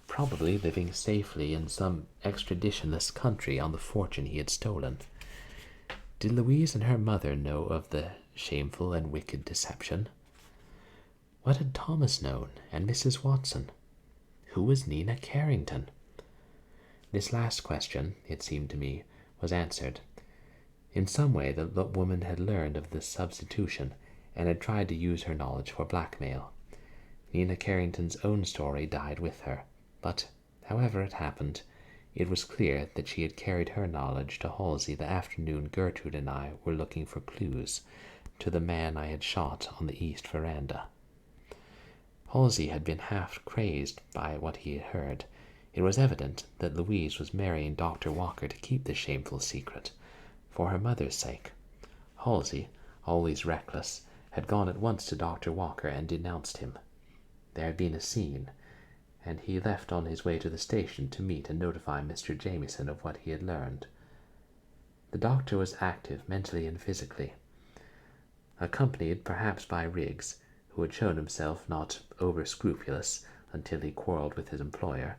Probably living safely in some extraditionless country on the fortune he had stolen. Did Louise and her mother know of the shameful and wicked deception? What had Thomas known, and Mrs. Watson? Who was Nina Carrington? This last question, it seemed to me, was answered. In some way the woman had learned of the substitution, and had tried to use her knowledge for blackmail. Nina Carrington's own story died with her, but, however it happened, it was clear that she had carried her knowledge to Halsey the afternoon Gertrude and I were looking for clues to the man I had shot on the east veranda. Halsey had been half crazed by what he had heard. It was evident that Louise was marrying Dr. Walker to keep the shameful secret, for her mother's sake. Halsey, always reckless, had gone at once to Dr. Walker and denounced him. There had been a scene, and he left on his way to the station to meet and notify Mr. Jamieson of what he had learned. The doctor was active mentally and physically. Accompanied perhaps by Riggs, who had shown himself not over-scrupulous until he quarrelled with his employer,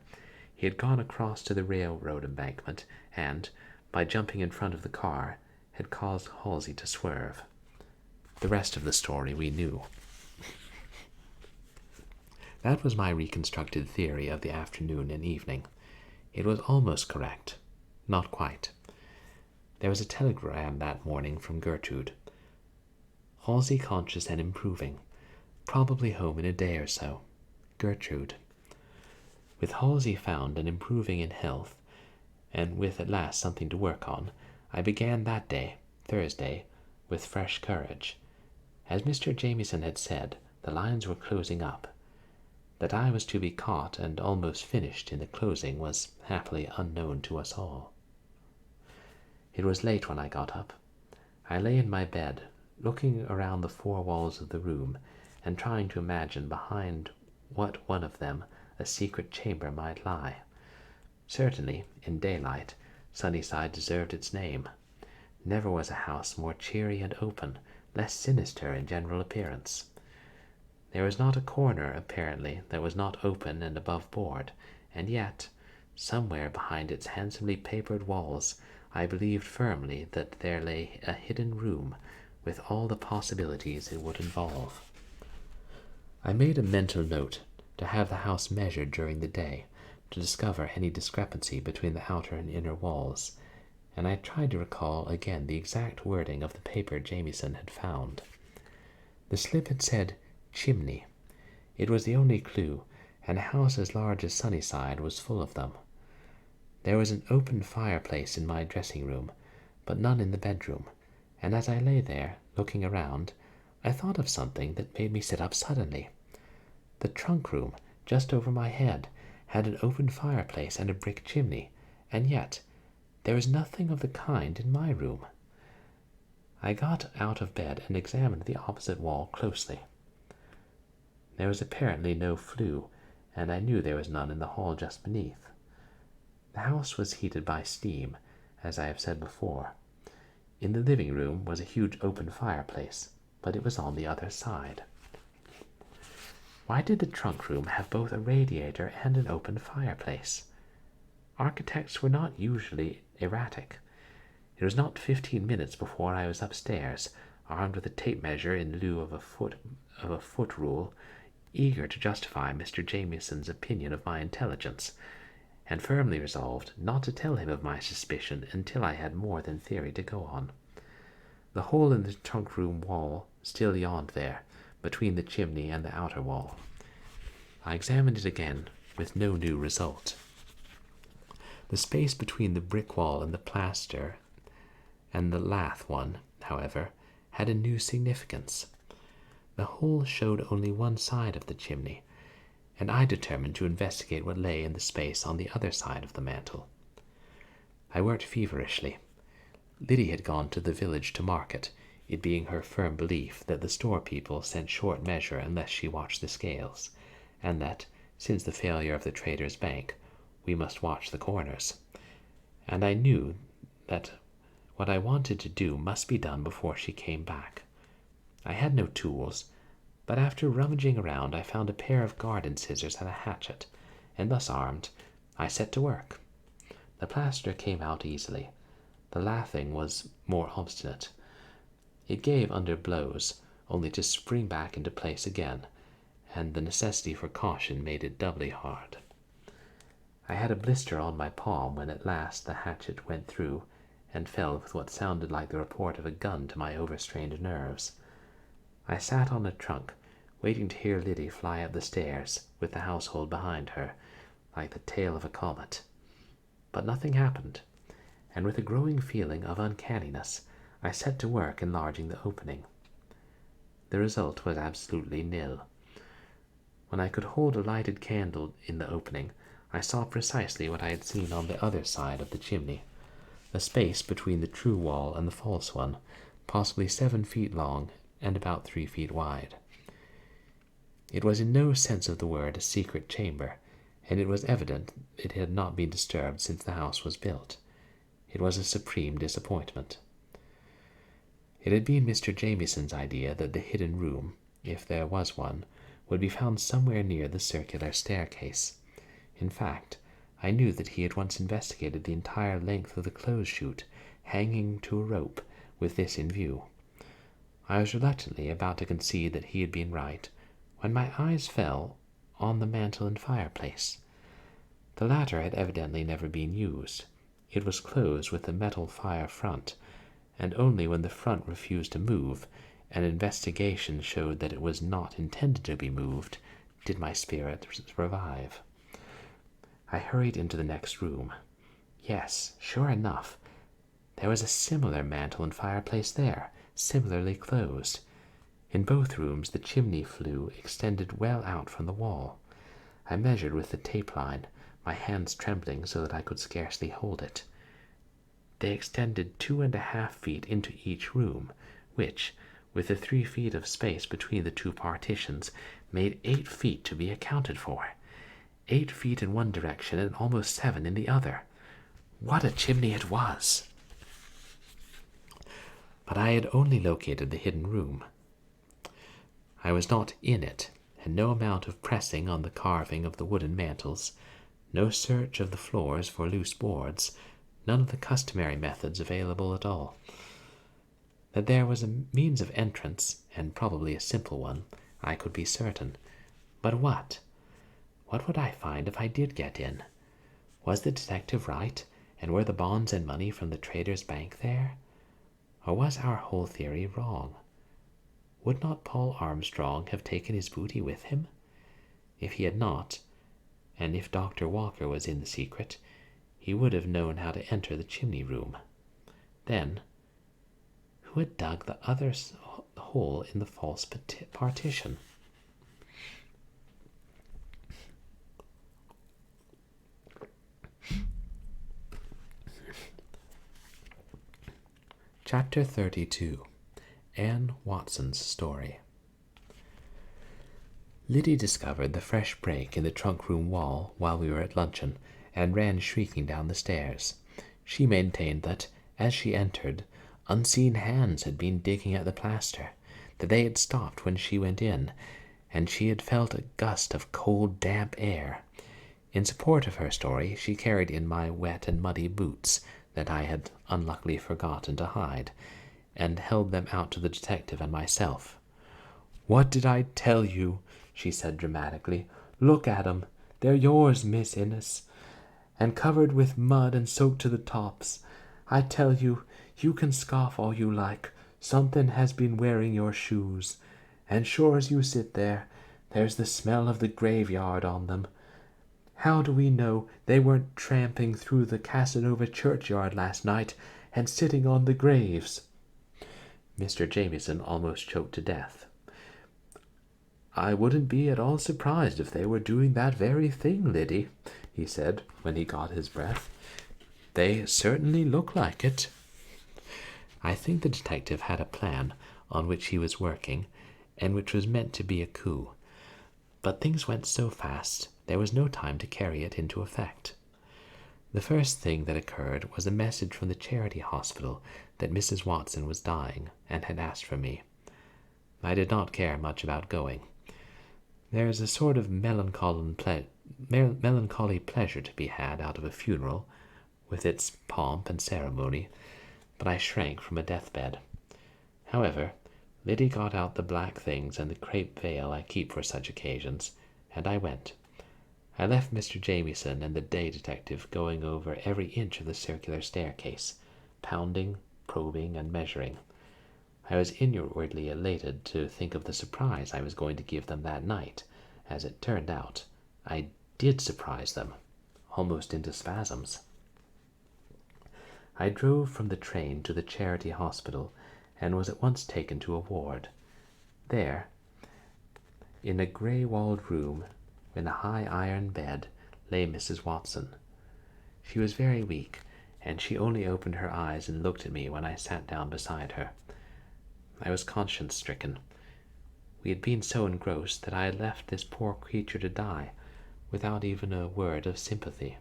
he had gone across to the railroad embankment and, by jumping in front of the car, had caused Halsey to swerve. The rest of the story we knew. That was my reconstructed theory of the afternoon and evening. It was almost correct. Not quite. There was a telegram that morning from Gertrude. Halsey conscious and improving. Probably home in a day or so. Gertrude. With Halsey found and improving in health, and with at last something to work on, I began that day, Thursday, with fresh courage. As Mr. Jamieson had said, the lines were closing up. That I was to be caught and almost finished in the closing was happily unknown to us all. It was late when I got up. I lay in my bed, looking around the four walls of the room, and trying to imagine behind what one of them a secret chamber might lie. Certainly, in daylight, Sunnyside deserved its name. Never was a house more cheery and open, less sinister in general appearance. There was not a corner, apparently, that was not open and above board, and yet, somewhere behind its handsomely papered walls, I believed firmly that there lay a hidden room, with all the possibilities it would involve. I made a mental note to have the house measured during the day, to discover any discrepancy between the outer and inner walls, and I tried to recall again the exact wording of the paper Jamieson had found. The slip had said, chimney. It was the only clue, and a house as large as Sunnyside was full of them. There was an open fireplace in my dressing-room, but none in the bedroom, and as I lay there, looking around, I thought of something that made me sit up suddenly. The trunk-room, just over my head, had an open fireplace and a brick chimney, and yet there was nothing of the kind in my room. I got out of bed and examined the opposite wall closely. There was apparently no flue, and I knew there was none in the hall just beneath. The house was heated by steam, as I have said before. In the living room was a huge open fireplace, but it was on the other side. Why did the trunk room have both a radiator and an open fireplace? Architects were not usually erratic. It was not 15 minutes before I was upstairs, armed with a tape measure in lieu of a foot rule, eager to justify Mr. Jamieson's opinion of my intelligence, and firmly resolved not to tell him of my suspicion until I had more than theory to go on. The hole in the trunk room wall still yawned there, between the chimney and the outer wall. I examined it again, with no new result. The space between the brick wall and the plaster and the lath one, however, had a new significance. The hole showed only one side of the chimney, and I determined to investigate what lay in the space on the other side of the mantel. I worked feverishly. Liddy had gone to the village to market, it being her firm belief that the store people sent short measure unless she watched the scales, and that, since the failure of the Traders' Bank, we must watch the corners. And I knew that what I wanted to do must be done before she came back. I had no tools, but after rummaging around I found a pair of garden scissors and a hatchet, and thus armed, I set to work. The plaster came out easily. The lathing was more obstinate. It gave under blows, only to spring back into place again, and the necessity for caution made it doubly hard. I had a blister on my palm when at last the hatchet went through and fell with what sounded like the report of a gun to my overstrained nerves. I sat on a trunk, waiting to hear Liddy fly up the stairs, with the household behind her, like the tail of a comet. But nothing happened, and with a growing feeling of uncanniness, I set to work enlarging the opening. The result was absolutely nil. When I could hold a lighted candle in the opening, I saw precisely what I had seen on the other side of the chimney, a space between the true wall and the false one, possibly 7 feet long and about 3 feet wide. It was in no sense of the word a secret chamber, and it was evident it had not been disturbed since the house was built. It was a supreme disappointment. It had been Mr. Jamieson's idea that the hidden room, if there was one, would be found somewhere near the circular staircase. In fact, I knew that he had once investigated the entire length of the clothes chute, hanging to a rope, with this in view. I was reluctantly about to concede that he had been right, when my eyes fell on the mantel and fireplace. The latter had evidently never been used. It was closed with a metal fire front, and only when the front refused to move, and investigation showed that it was not intended to be moved, did my spirit revive. I hurried into the next room. Yes, sure enough, there was a similar mantel and fireplace there, similarly closed. In both rooms the chimney flue extended well out from the wall. I measured with the tape line, my hands trembling so that I could scarcely hold it. They extended 2.5 feet into each room, which, with the 3 feet of space between the two partitions, made 8 feet to be accounted for. 8 feet in one direction and almost 7 in the other. What a chimney it was! But I had only located the hidden room. I was not in it, and no amount of pressing on the carving of the wooden mantels, no search of the floors for loose boards, none of the customary methods available at all. That there was a means of entrance, and probably a simple one, I could be certain. But what? What would I find if I did get in? Was the detective right, and were the bonds and money from the Traders' Bank there? Or was our whole theory wrong? Would not Paul Armstrong have taken his booty with him? If he had not, and if Dr. Walker was in the secret, he would have known how to enter the chimney room. Then, who had dug the other hole in the false partition? Chapter 32. Anne Watson's Story. Liddy discovered the fresh break in the trunk room wall while we were at luncheon, and ran shrieking down the stairs. She maintained that, as she entered, unseen hands had been digging at the plaster, that they had stopped when she went in, and she had felt a gust of cold, damp air. In support of her story, she carried in my wet and muddy boots, that I had unluckily forgotten to hide, and held them out to the detective and myself. "What did I tell you?" she said dramatically. "Look at 'em. They're yours, Miss Innes, and covered with mud and soaked to the tops. I tell you, you can scoff all you like. Something has been wearing your shoes. And sure as you sit there, there's the smell of the graveyard on them. How do we know they weren't tramping through the Casanova churchyard last night and sitting on the graves?" Mr. Jameson almost choked to death. "I wouldn't be at all surprised if they were doing that very thing, Liddy," he said when he got his breath. "They certainly look like it." I think the detective had a plan on which he was working, and which was meant to be a coup. But things went so fast, there was no time to carry it into effect. The first thing that occurred was a message from the charity hospital that Mrs. Watson was dying and had asked for me. I did not care much about going. There is a sort of melancholy pleasure to be had out of a funeral, with its pomp and ceremony, but I shrank from a deathbed. However, Liddy got out the black things and the crape veil I keep for such occasions, and I went. I left Mr. Jameson and the day detective going over every inch of the circular staircase, pounding, probing, and measuring. I was inwardly elated to think of the surprise I was going to give them that night. As it turned out, I did surprise them, almost into spasms. I drove from the train to the charity hospital and was at once taken to a ward. There, in a grey-walled room, in a high iron bed, lay Mrs. Watson. She was very weak, and she only opened her eyes and looked at me when I sat down beside her. I was conscience-stricken. We had been so engrossed that I had left this poor creature to die, without even a word of sympathy.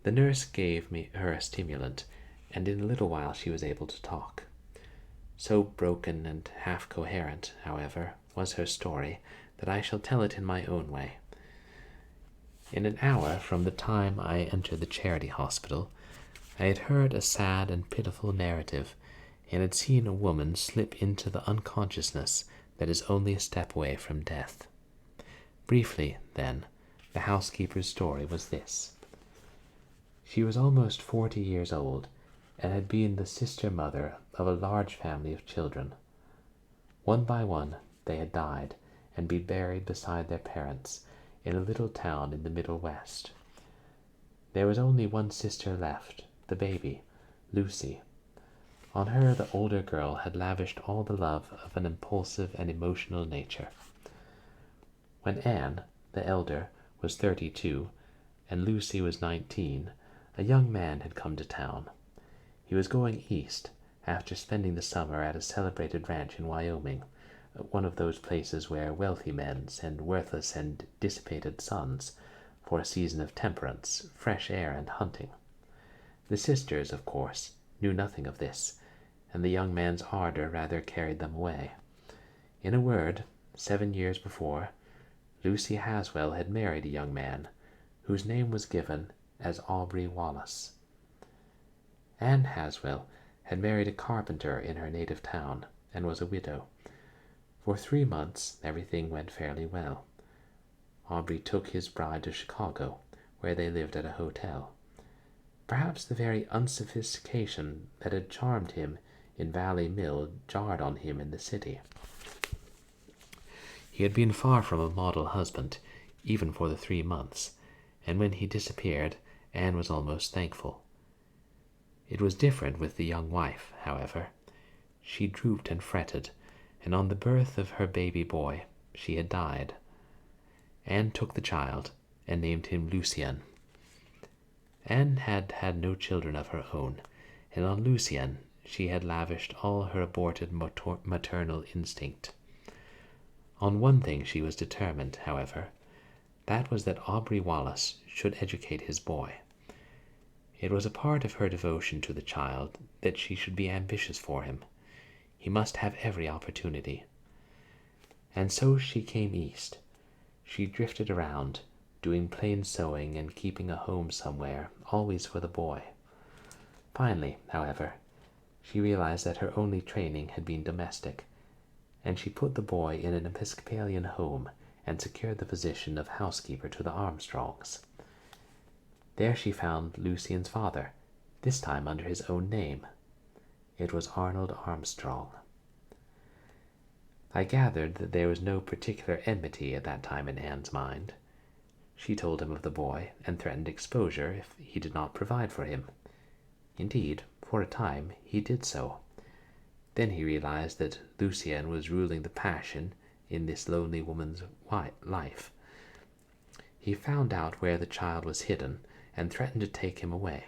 The nurse gave her a stimulant, and in a little while she was able to talk. So broken and half-coherent, however, was her story, that I shall tell it in my own way. In an hour from the time I entered the charity hospital, I had heard a sad and pitiful narrative, and had seen a woman slip into the unconsciousness that is only a step away from death. Briefly, then, the housekeeper's story was this. She was almost 40 years old, and had been the sister-mother of a large family of children. One by one they had died, and been buried beside their parents, in a little town in the Middle West. There was only one sister left, the baby, Lucy. On her the older girl had lavished all the love of an impulsive and emotional nature. When Anne, the elder, was 32, and Lucy was 19, a young man had come to town. He was going east, after spending the summer at a celebrated ranch in Wyoming, one of those places where wealthy men send worthless and dissipated sons for a season of temperance, fresh air, and hunting. The sisters, of course, knew nothing of this, and the young man's ardor rather carried them away. In a word, 7 years before, Lucy Haswell had married a young man, whose name was given as Aubrey Wallace. Anne Haswell had married a carpenter in her native town, and was a widow. For 3 months everything went fairly well. Aubrey took his bride to Chicago, where they lived at a hotel. Perhaps the very unsophistication that had charmed him in Valley Mill jarred on him in the city. He had been far from a model husband, even for the 3 months, and when he disappeared, Anne was almost thankful. It was different with the young wife, however. She drooped and fretted, and on the birth of her baby boy, she had died. Anne took the child, and named him Lucien. Anne had had no children of her own, and on Lucien she had lavished all her aborted maternal instinct. On one thing she was determined, however. That was that Aubrey Wallace should educate his boy. It was a part of her devotion to the child that she should be ambitious for him. He must have every opportunity. And so she came east. She drifted around, doing plain sewing and keeping a home somewhere, always for the boy. Finally, however, she realized that her only training had been domestic, and she put the boy in an Episcopalian home and secured the position of housekeeper to the Armstrongs. There she found Lucian's father, this time under his own name. It was Arnold Armstrong. I gathered that there was no particular enmity at that time in Anne's mind. She told him of the boy and threatened exposure if he did not provide for him. Indeed, for a time he did so. Then he realized that Lucian was ruling the passion in this lonely woman's life. He found out where the child was hidden and threatened to take him away.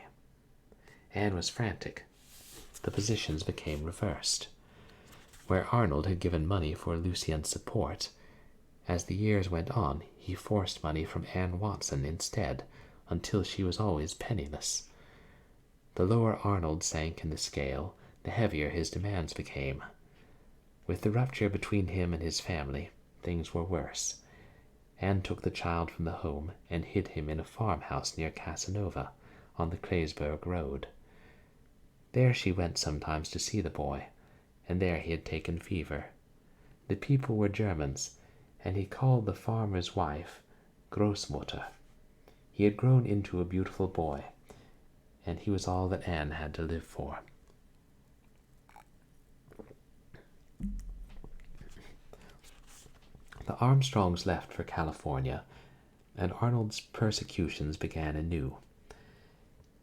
Anne was frantic. The positions became reversed. Where Arnold had given money for Lucian's support, as the years went on, he forced money from Anne Watson instead, until she was always penniless. The lower Arnold sank in the scale, the heavier his demands became. With the rupture between him and his family, things were worse. Anne took the child from the home and hid him in a farmhouse near Casanova, on the Claysburg Road. There she went sometimes to see the boy, and there he had taken fever. The people were Germans, and he called the farmer's wife Großmutter. He had grown into a beautiful boy, and he was all that Anne had to live for. The Armstrongs left for California, and Arnold's persecutions began anew.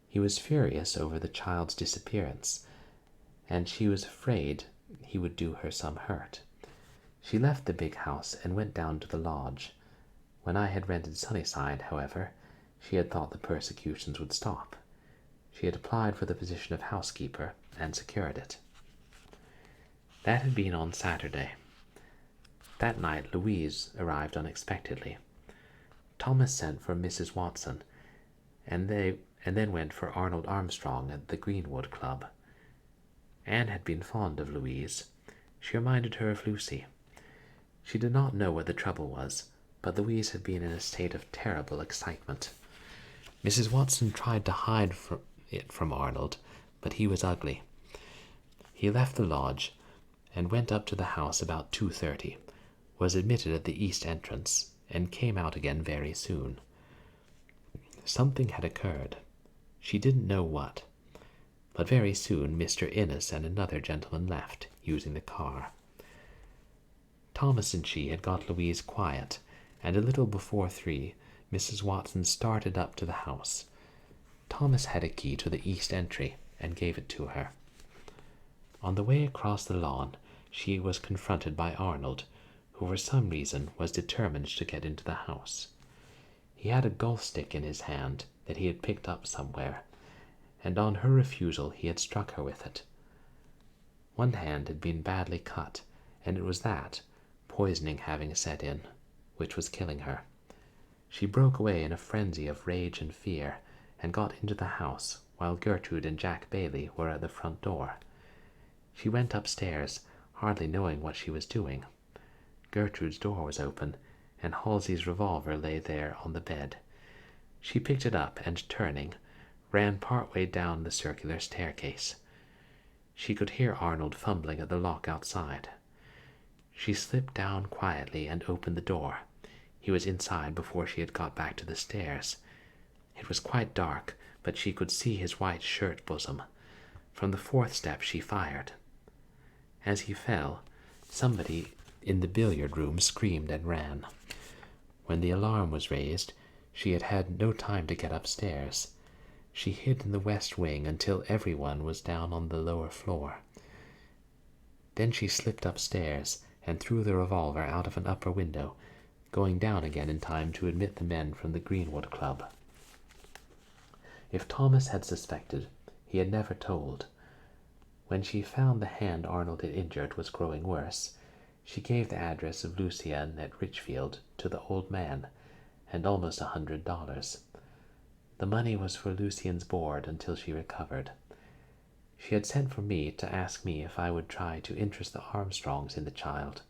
He was furious over the child's disappearance, and she was afraid he would do her some hurt. She left the big house and went down to the lodge. When I had rented Sunnyside, however, she had thought the persecutions would stop. She had applied for the position of housekeeper and secured it. That had been on Saturday. That night Louise arrived unexpectedly. Thomas sent for Mrs. Watson, and then went for Arnold Armstrong at the Greenwood Club. Anne had been fond of Louise. She reminded her of Lucy. She did not know what the trouble was, but Louise had been in a state of terrible excitement. Mrs. Watson tried to hide it from Arnold, but he was ugly. He left the lodge and went up to the house about 2:30, was admitted at the east entrance, and came out again very soon. Something had occurred. She didn't know what, but very soon Mr. Innes and another gentleman left, using the car. Thomas and she had got Louise quiet, and a little before 3, Mrs. Watson started up to the house. Thomas had a key to the east entry, and gave it to her. On the way across the lawn, she was confronted by Arnold, who for some reason was determined to get into the house. He had a golf stick in his hand that he had picked up somewhere, and on her refusal he had struck her with it. One hand had been badly cut, and it was that, poisoning having set in, which was killing her. She broke away in a frenzy of rage and fear, and got into the house, while Gertrude and Jack Bailey were at the front door. She went upstairs, hardly knowing what she was doing. Gertrude's door was open, and Halsey's revolver lay there on the bed. She picked it up and, turning, ran part way down the circular staircase. She could hear Arnold fumbling at the lock outside. She slipped down quietly and opened the door. He was inside before she had got back to the stairs. It was quite dark, but she could see his white shirt bosom. From the 4th step she fired. As he fell, somebody in the billiard room screamed and ran. When the alarm was raised, she had had no time to get upstairs. She hid in the west wing until everyone was down on the lower floor. Then she slipped upstairs and threw the revolver out of an upper window, going down again in time to admit the men from the Greenwood Club. If Thomas had suspected, he had never told. When she found the hand Arnold had injured was growing worse, she gave the address of Lucian at Richfield to the old man, and almost $100. The money was for Lucian's board until she recovered. She had sent for me to ask me if I would try to interest the Armstrongs in the child.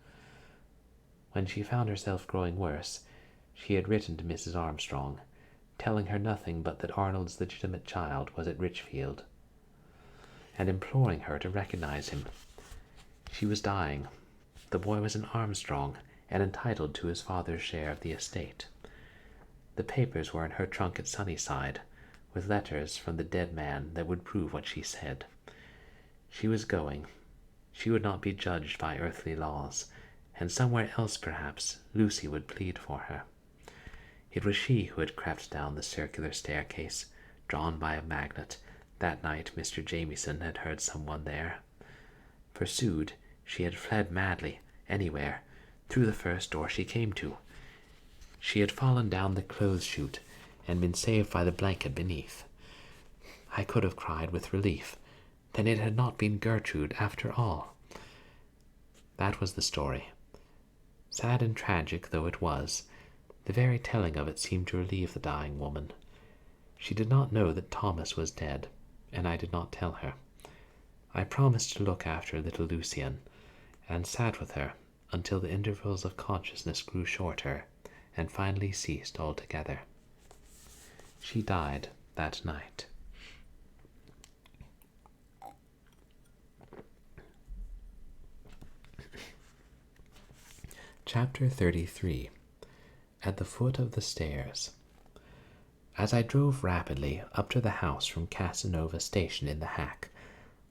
When she found herself growing worse, she had written to Mrs. Armstrong, telling her nothing but that Arnold's legitimate child was at Richfield. and imploring her to recognize him. She was dying. The boy was an Armstrong and entitled to his father's share of the estate. The papers were in her trunk at Sunnyside, with letters from the dead man that would prove what she said. She was going. She would not be judged by earthly laws, and somewhere else perhaps Lucy would plead for her. It was she who had crept down the circular staircase, drawn by a magnet. That night Mr. Jamieson had heard someone there. Pursued, she had fled madly, anywhere, through the first door she came to. She had fallen down the clothes chute and been saved by the blanket beneath. I could have cried with relief. Then it had not been Gertrude after all. That was the story. Sad and tragic though it was, the very telling of it seemed to relieve the dying woman. She did not know that Thomas was dead, and I did not tell her. I promised to look after little Lucien, and sat with her until the intervals of consciousness grew shorter and finally ceased altogether. She died that night. Chapter 33. At the Foot of the Stairs. As I drove rapidly up to the house from Casanova Station in the hack,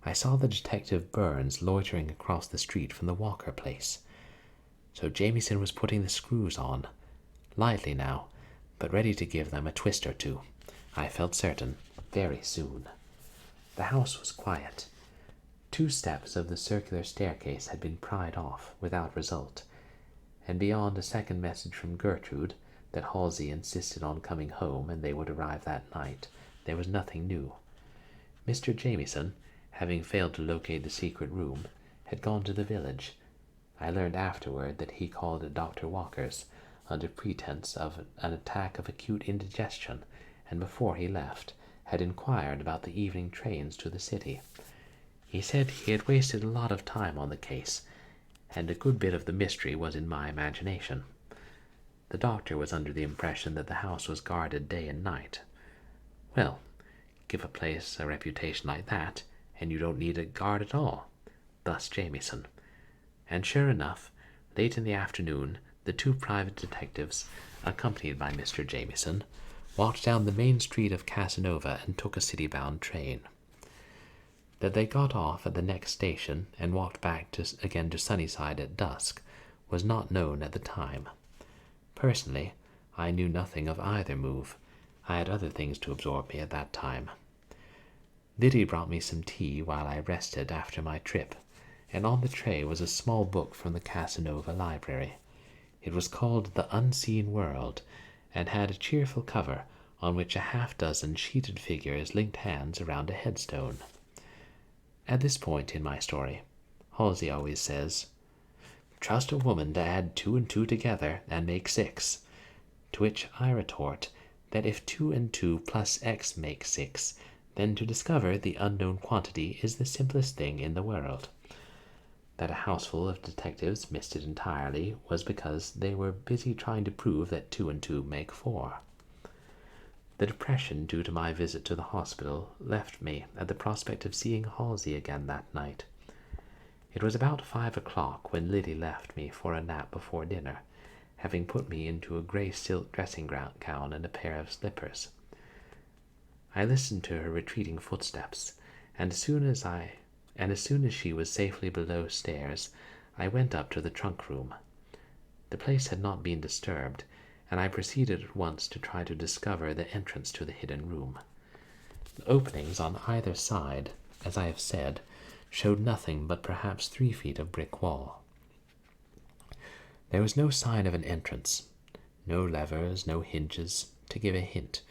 I saw the detective Burns loitering across the street from the Walker place. So Jamieson was putting the screws on, lightly now, but ready to give them a twist or two, I felt certain, very soon. The house was quiet. 2 steps of the circular staircase had been pried off, without result, and beyond a second message from Gertrude that Halsey insisted on coming home and they would arrive that night, there was nothing new. Mr. Jamieson, having failed to locate the secret room, had gone to the village. I learned afterward that he called at Dr. Walker's under pretense of an attack of acute indigestion, and before he left had inquired about the evening trains to the city. He said he had wasted a lot of time on the case, and a good bit of the mystery was in my imagination. The doctor was under the impression that the house was guarded day and night. Well, give a place a reputation like that, and you don't need a guard at all. Thus Jamieson. And sure enough, late in the afternoon, the 2 private detectives, accompanied by Mr. Jamieson, walked down the main street of Casanova and took a city-bound train. That they got off at the next station and walked back again to Sunnyside at dusk was not known at the time. Personally, I knew nothing of either move. I had other things to absorb me at that time. Liddy brought me some tea while I rested after my trip, and on the tray was a small book from the Casanova library. It was called The Unseen World, and had a cheerful cover on which a half-dozen sheeted figures linked hands around a headstone. At this point in my story, Halsey always says, "Trust a woman to add 2 and 2 together and make 6, to which I retort that if 2 and 2 plus X make 6, then to discover the unknown quantity is the simplest thing in the world. That a houseful of detectives missed it entirely was because they were busy trying to prove that 2 and 2 make 4. The depression due to my visit to the hospital left me at the prospect of seeing Halsey again that night. It was about 5 o'clock when Liddy left me for a nap before dinner, having put me into a grey silk dressing gown and a pair of slippers. I listened to her retreating footsteps, and as soon as she was safely below stairs, I went up to the trunk room. The place had not been disturbed, and I proceeded at once to try to discover the entrance to the hidden room. The openings on either side, as I have said, showed nothing but perhaps 3 feet of brick wall. There was no sign of an entrance, no levers, no hinges, to give a hint.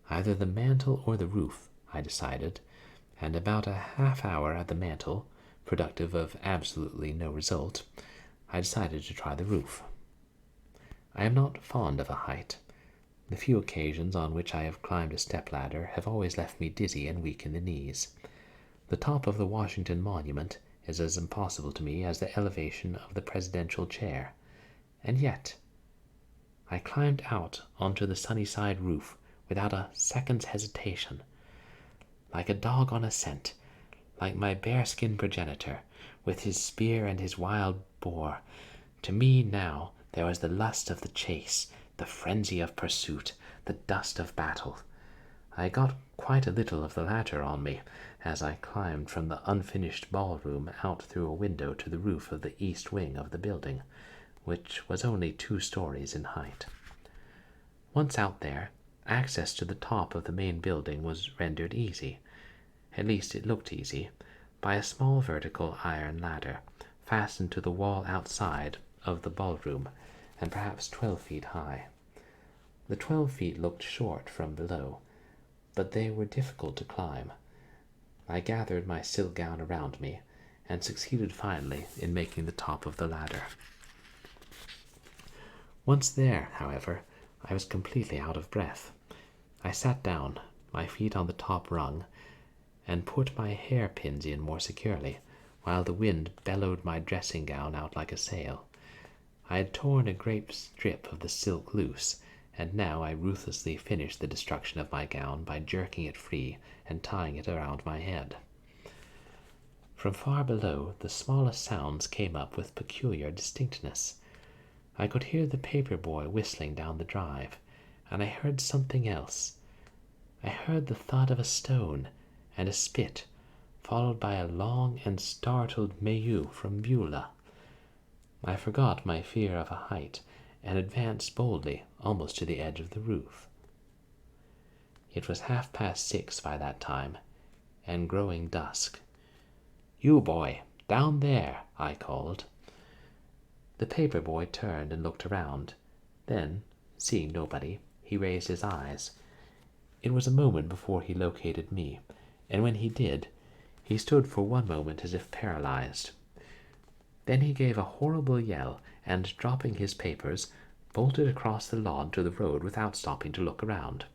Either the mantel or the roof, I decided, and about a half-hour at the mantel, productive of absolutely no result, I decided to try the roof. I am not fond of a height. The few occasions on which I have climbed a step-ladder have always left me dizzy and weak in the knees. The top of the Washington Monument is as impossible to me as the elevation of the presidential chair. And yet, I climbed out onto the Sunnyside roof without a second's hesitation. Like a dog on a scent, like my bearskin progenitor, with his spear and his wild boar. To me now there was the lust of the chase, the frenzy of pursuit, the dust of battle. I got quite a little of the latter on me as I climbed from the unfinished ballroom out through a window to the roof of the east wing of the building, which was only 2 stories in height. Once out there, access to the top of the main building was rendered easy, at least it looked easy, by a small vertical iron ladder fastened to the wall outside of the ballroom and perhaps 12 feet high. The 12 feet looked short from below, but they were difficult to climb. I gathered my silk gown around me and succeeded finally in making the top of the ladder. Once there, however, I was completely out of breath. I sat down, my feet on the top rung, and put my hairpins in more securely, while the wind bellowed my dressing gown out like a sail. I had torn a great strip of the silk loose, and now I ruthlessly finished the destruction of my gown by jerking it free and tying it around my head. From far below, the smallest sounds came up with peculiar distinctness. I could hear the paper boy whistling down the drive, and I heard something else. I heard the thud of a stone and a spit, followed by a long and startled mew from Beulah. I forgot my fear of a height and advanced boldly almost to the edge of the roof. It was 6:30 by that time, and growing dusk. "You boy, down there," I called. The paper boy turned and looked around. Then, seeing nobody, he raised his eyes. It was a moment before he located me, and when he did, he stood for one moment as if paralyzed. Then he gave a horrible yell and, dropping his papers, bolted across the lawn to the road without stopping to look around.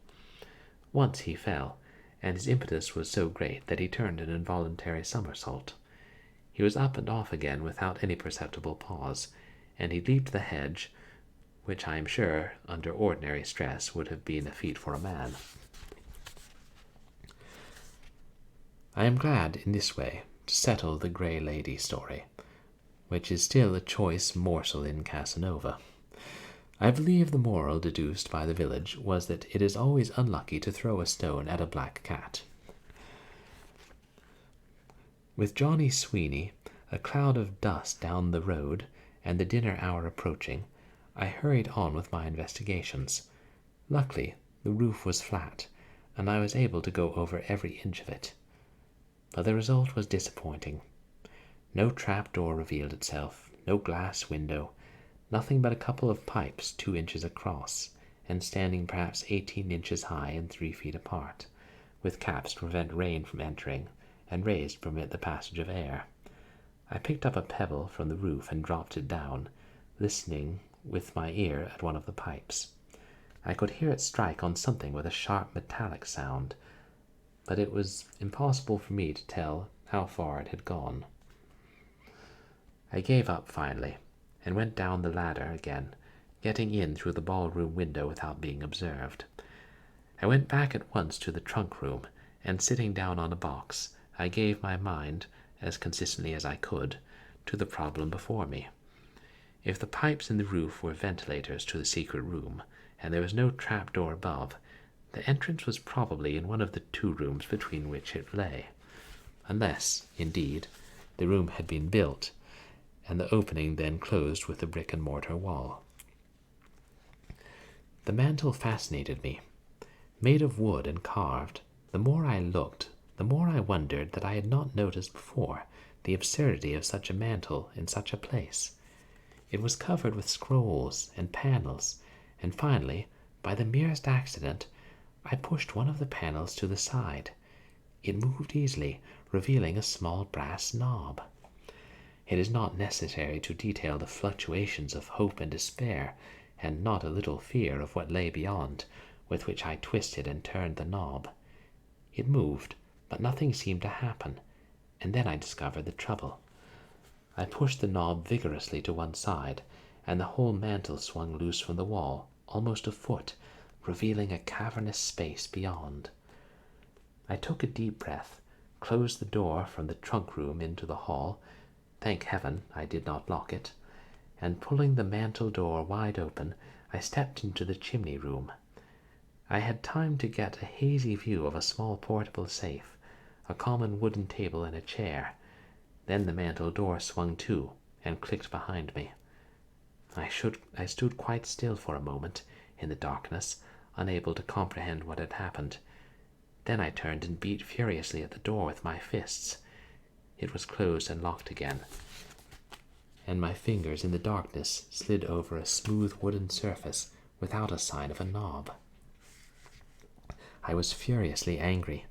Once he fell, and his impetus was so great that he turned an involuntary somersault. He was up and off again without any perceptible pause, and he leaped the hedge, which I am sure, under ordinary stress, would have been a feat for a man. I am glad in this way to settle the Grey Lady story, which is still a choice morsel in Casanova. I believe the moral deduced by the village was that it is always unlucky to throw a stone at a black cat. With Johnny Sweeney, a cloud of dust down the road, and the dinner hour approaching, I hurried on with my investigations. Luckily, the roof was flat, and I was able to go over every inch of it. But the result was disappointing. No trap-door revealed itself, no glass window, nothing but a couple of pipes 2 inches across, and standing perhaps 18 inches high and 3 feet apart, with caps to prevent rain from entering, and raised to permit the passage of air. I picked up a pebble from the roof and dropped it down, listening with my ear at one of the pipes. I could hear it strike on something with a sharp metallic sound, but it was impossible for me to tell how far it had gone. I gave up finally, and went down the ladder again, getting in through the ballroom window without being observed. I went back at once to the trunk room, and sitting down on a box, I gave my mind, as consistently as I could, to the problem before me. If the pipes in the roof were ventilators to the secret room, and there was no trap-door above, the entrance was probably in one of the 2 rooms between which it lay, unless, indeed, the room had been built, and the opening then closed with the brick-and-mortar wall. The mantel fascinated me. Made of wood and carved, the more I looked, the more I wondered that I had not noticed before the absurdity of such a mantel in such a place. It was covered with scrolls and panels, and finally, by the merest accident, I pushed one of the panels to the side. It moved easily, revealing a small brass knob. It is not necessary to detail the fluctuations of hope and despair, and not a little fear of what lay beyond, with which I twisted and turned the knob. It moved, but nothing seemed to happen, and then I discovered the trouble. I pushed the knob vigorously to one side, and the whole mantel swung loose from the wall, almost a foot, revealing a cavernous space beyond. I took a deep breath, closed the door from the trunk room into the hall. Thank heaven I did not lock it. And pulling the mantel door wide open, I stepped into the chimney room. I had time to get a hazy view of a small portable safe, a common wooden table and a chair. Then the mantel door swung to and clicked behind me. I stood quite still for a moment in the darkness, unable to comprehend what had happened. Then I turned and beat furiously at the door with my fists. It was closed and locked again, and my fingers in the darkness slid over a smooth wooden surface without a sign of a knob. I was furiously angry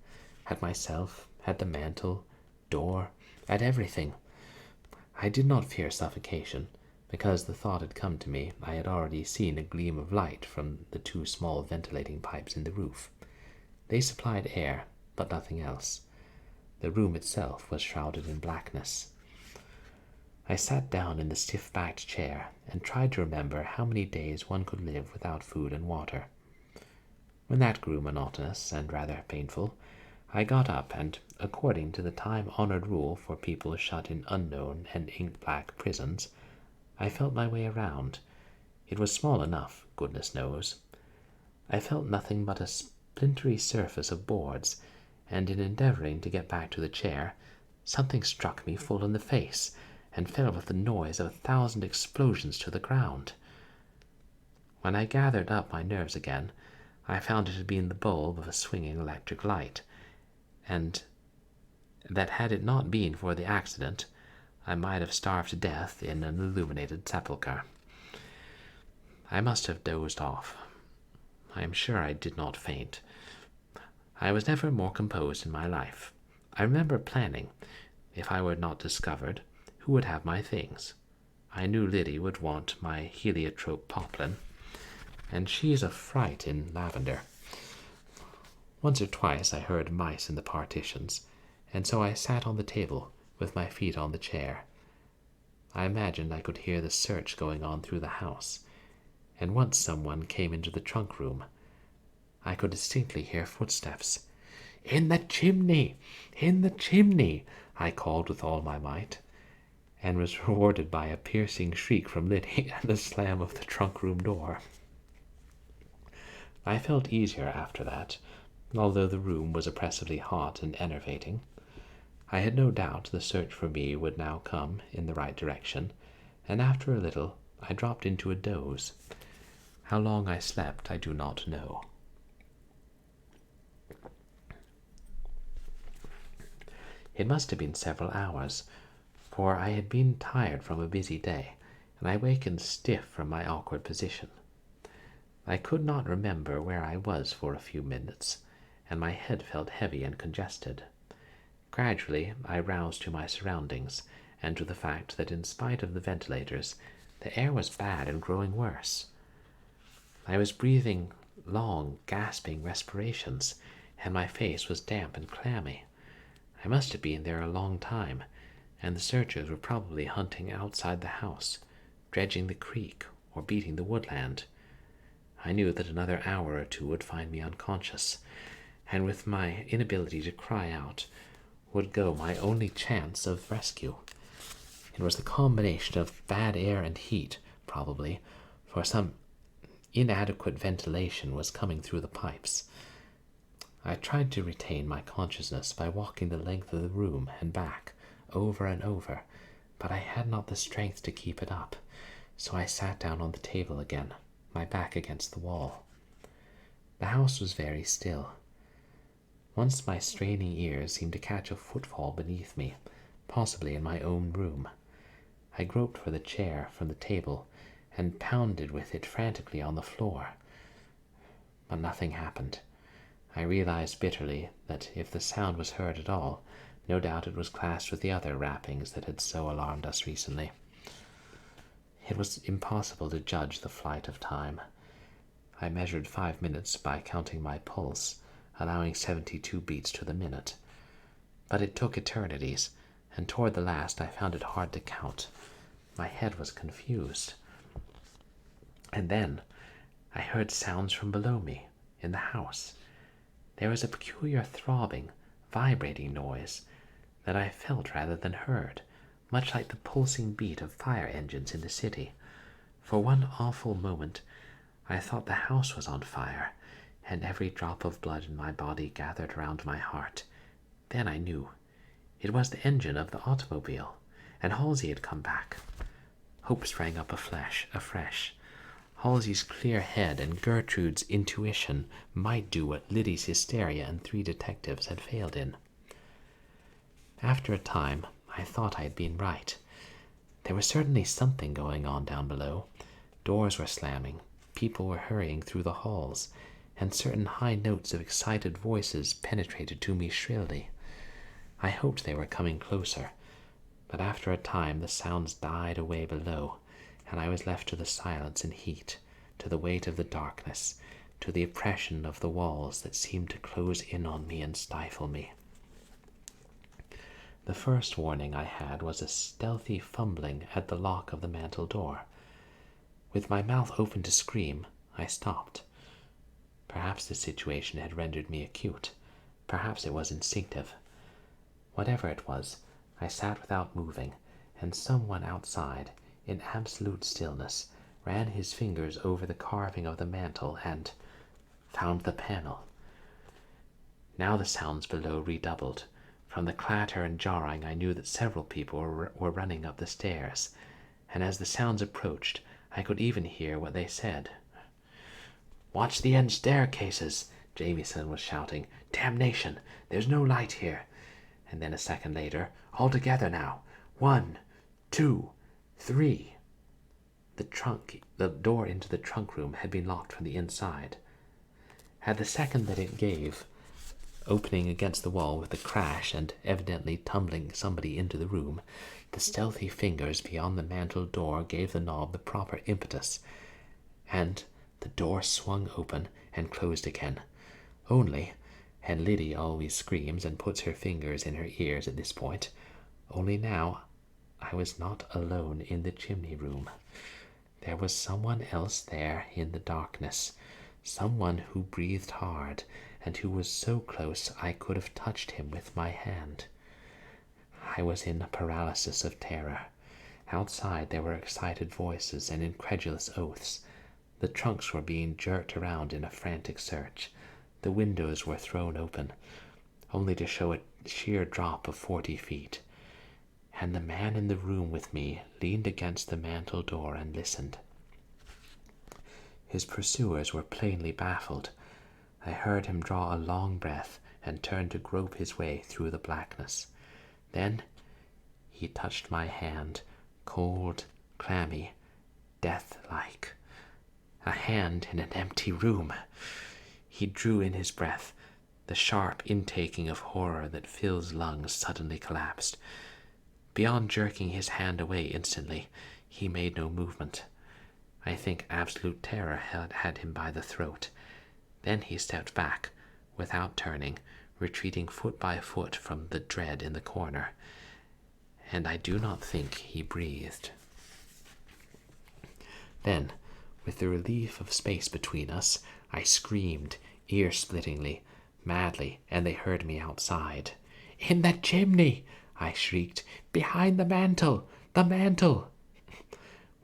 at myself, at the mantel, door, at everything. I did not fear suffocation, because the thought had come to me I had already seen a gleam of light from the two small ventilating pipes in the roof. They supplied air, but nothing else. The room itself was shrouded in blackness. I sat down in the stiff-backed chair and tried to remember how many days one could live without food and water. When that grew monotonous and rather painful, I got up and, according to the time-honored rule for people shut in unknown and ink-black prisons, I felt my way around. It was small enough, goodness knows. I felt nothing but a splintery surface of boards, and in endeavoring to get back to the chair, something struck me full in the face and fell with the noise of 1,000 explosions to the ground. When I gathered up my nerves again, I found it had been the bulb of a swinging electric light, and that had it not been for the accident, I might have starved to death in an illuminated sepulchre. I must have dozed off. I am sure I did not faint. I was never more composed in my life. I remember planning, if I were not discovered, who would have my things. I knew Liddy would want my heliotrope poplin, and she's a fright in lavender. Once or twice I heard mice in the partitions, and so I sat on the table with my feet on the chair. I imagined I could hear the search going on through the house, and once someone came into the trunk room. I could distinctly hear footsteps. "In the chimney! In the chimney!" I called with all my might, and was rewarded by a piercing shriek from Liddy and the slam of the trunk room door. I felt easier after that, although the room was oppressively hot and enervating. I had no doubt the search for me would now come in the right direction, and after a little I dropped into a doze. How long I slept I do not know. It must have been several hours, for I had been tired from a busy day, and I wakened stiff from my awkward position. I could not remember where I was for a few minutes, and my head felt heavy and congested. Gradually I roused to my surroundings, and to the fact that in spite of the ventilators, the air was bad and growing worse. I was breathing long, gasping respirations, and my face was damp and clammy. I must have been there a long time, and the searchers were probably hunting outside the house, dredging the creek, or beating the woodland. I knew that another hour or two would find me unconscious, and with my inability to cry out would go my only chance of rescue. It was the combination of bad air and heat, probably, for some inadequate ventilation was coming through the pipes. I tried to retain my consciousness by walking the length of the room and back, over and over, but I had not the strength to keep it up, so I sat down on the table again, my back against the wall. The house was very still. Once my straining ears seemed to catch a footfall beneath me, possibly in my own room. I groped for the chair from the table and pounded with it frantically on the floor. But nothing happened. I realized bitterly that if the sound was heard at all, no doubt it was classed with the other rappings that had so alarmed us recently. It was impossible to judge the flight of time. I measured 5 minutes by counting my pulse, allowing 72 beats to the minute. But it took eternities, and toward the last I found it hard to count. My head was confused. And then I heard sounds from below me, in the house. There was a peculiar throbbing, vibrating noise that I felt rather than heard, much like the pulsing beat of fire engines in the city. For one awful moment, I thought the house was on fire, and every drop of blood in my body gathered round my heart. Then I knew. It was the engine of the automobile, and Halsey had come back. Hope sprang up afresh. Halsey's clear head and Gertrude's intuition might do what Liddy's hysteria and 3 detectives had failed in. After a time, I thought I had been right. There was certainly something going on down below. Doors were slamming, people were hurrying through the halls, and certain high notes of excited voices penetrated to me shrilly. I hoped they were coming closer, but after a time the sounds died away below, and I was left to the silence and heat, to the weight of the darkness, to the oppression of the walls that seemed to close in on me and stifle me. The first warning I had was a stealthy fumbling at the lock of the mantel door. With my mouth open to scream, I stopped. Perhaps the situation had rendered me acute. Perhaps it was instinctive. Whatever it was, I sat without moving, and someone outside, in absolute stillness, ran his fingers over the carving of the mantel and found the panel. Now the sounds below redoubled. From the clatter and jarring, I knew that several people were running up the stairs, and as the sounds approached, I could even hear what they said. "Watch the end staircases," Jamieson was shouting. "Damnation! There's no light here." And then a second later, "All together now. 1, 2, 3. The door into the trunk room had been locked from the inside. At the second that it gave, opening against the wall with a crash and evidently tumbling somebody into the room, the stealthy fingers beyond the mantel door gave the knob the proper impetus, and the door swung open and closed again. Only, and Liddy always screams and puts her fingers in her ears at this point, only now I was not alone in the chimney room. There was someone else there in the darkness, someone who breathed hard, and who was so close I could have touched him with my hand. I was in a paralysis of terror. Outside there were excited voices and incredulous oaths. The trunks were being jerked around in a frantic search. The windows were thrown open, only to show a sheer drop of 40 feet. And the man in the room with me leaned against the mantel door and listened. His pursuers were plainly baffled. I heard him draw a long breath and turn to grope his way through the blackness. Then he touched my hand, cold, clammy, death-like. A hand in an empty room. He drew in his breath. The sharp intaking of horror that fills lungs suddenly collapsed. Beyond jerking his hand away instantly, he made no movement. I think absolute terror had him by the throat. Then he stepped back, without turning, retreating foot by foot from the dread in the corner. And I do not think he breathed. Then, with the relief of space between us, I screamed, ear-splittingly, madly, and they heard me outside. "In the chimney!" I shrieked. "Behind the mantel! The mantel!"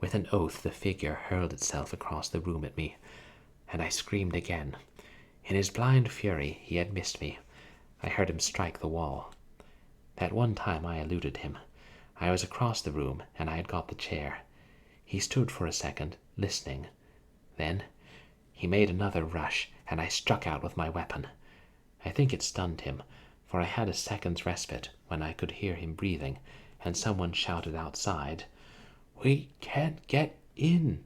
With an oath, the figure hurled itself across the room at me, and I screamed again. In his blind fury, he had missed me. I heard him strike the wall. That one time I eluded him. I was across the room, and I had got the chair. He stood for a second, listening. Then he made another rush, and I struck out with my weapon. I think it stunned him, for I had a second's respite when I could hear him breathing, and someone shouted outside, "We can't get in.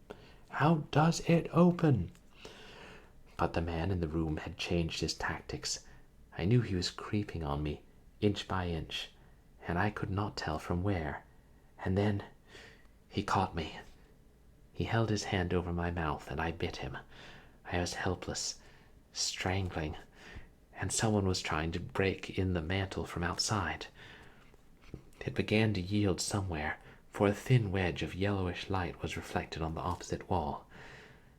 How does it open?" But the man in the room had changed his tactics. I knew he was creeping on me, inch by inch, and I could not tell from where. And then he caught me. He held his hand over my mouth, and I bit him. I was helpless, strangling, and someone was trying to break in the mantel from outside. It began to yield somewhere, for a thin wedge of yellowish light was reflected on the opposite wall.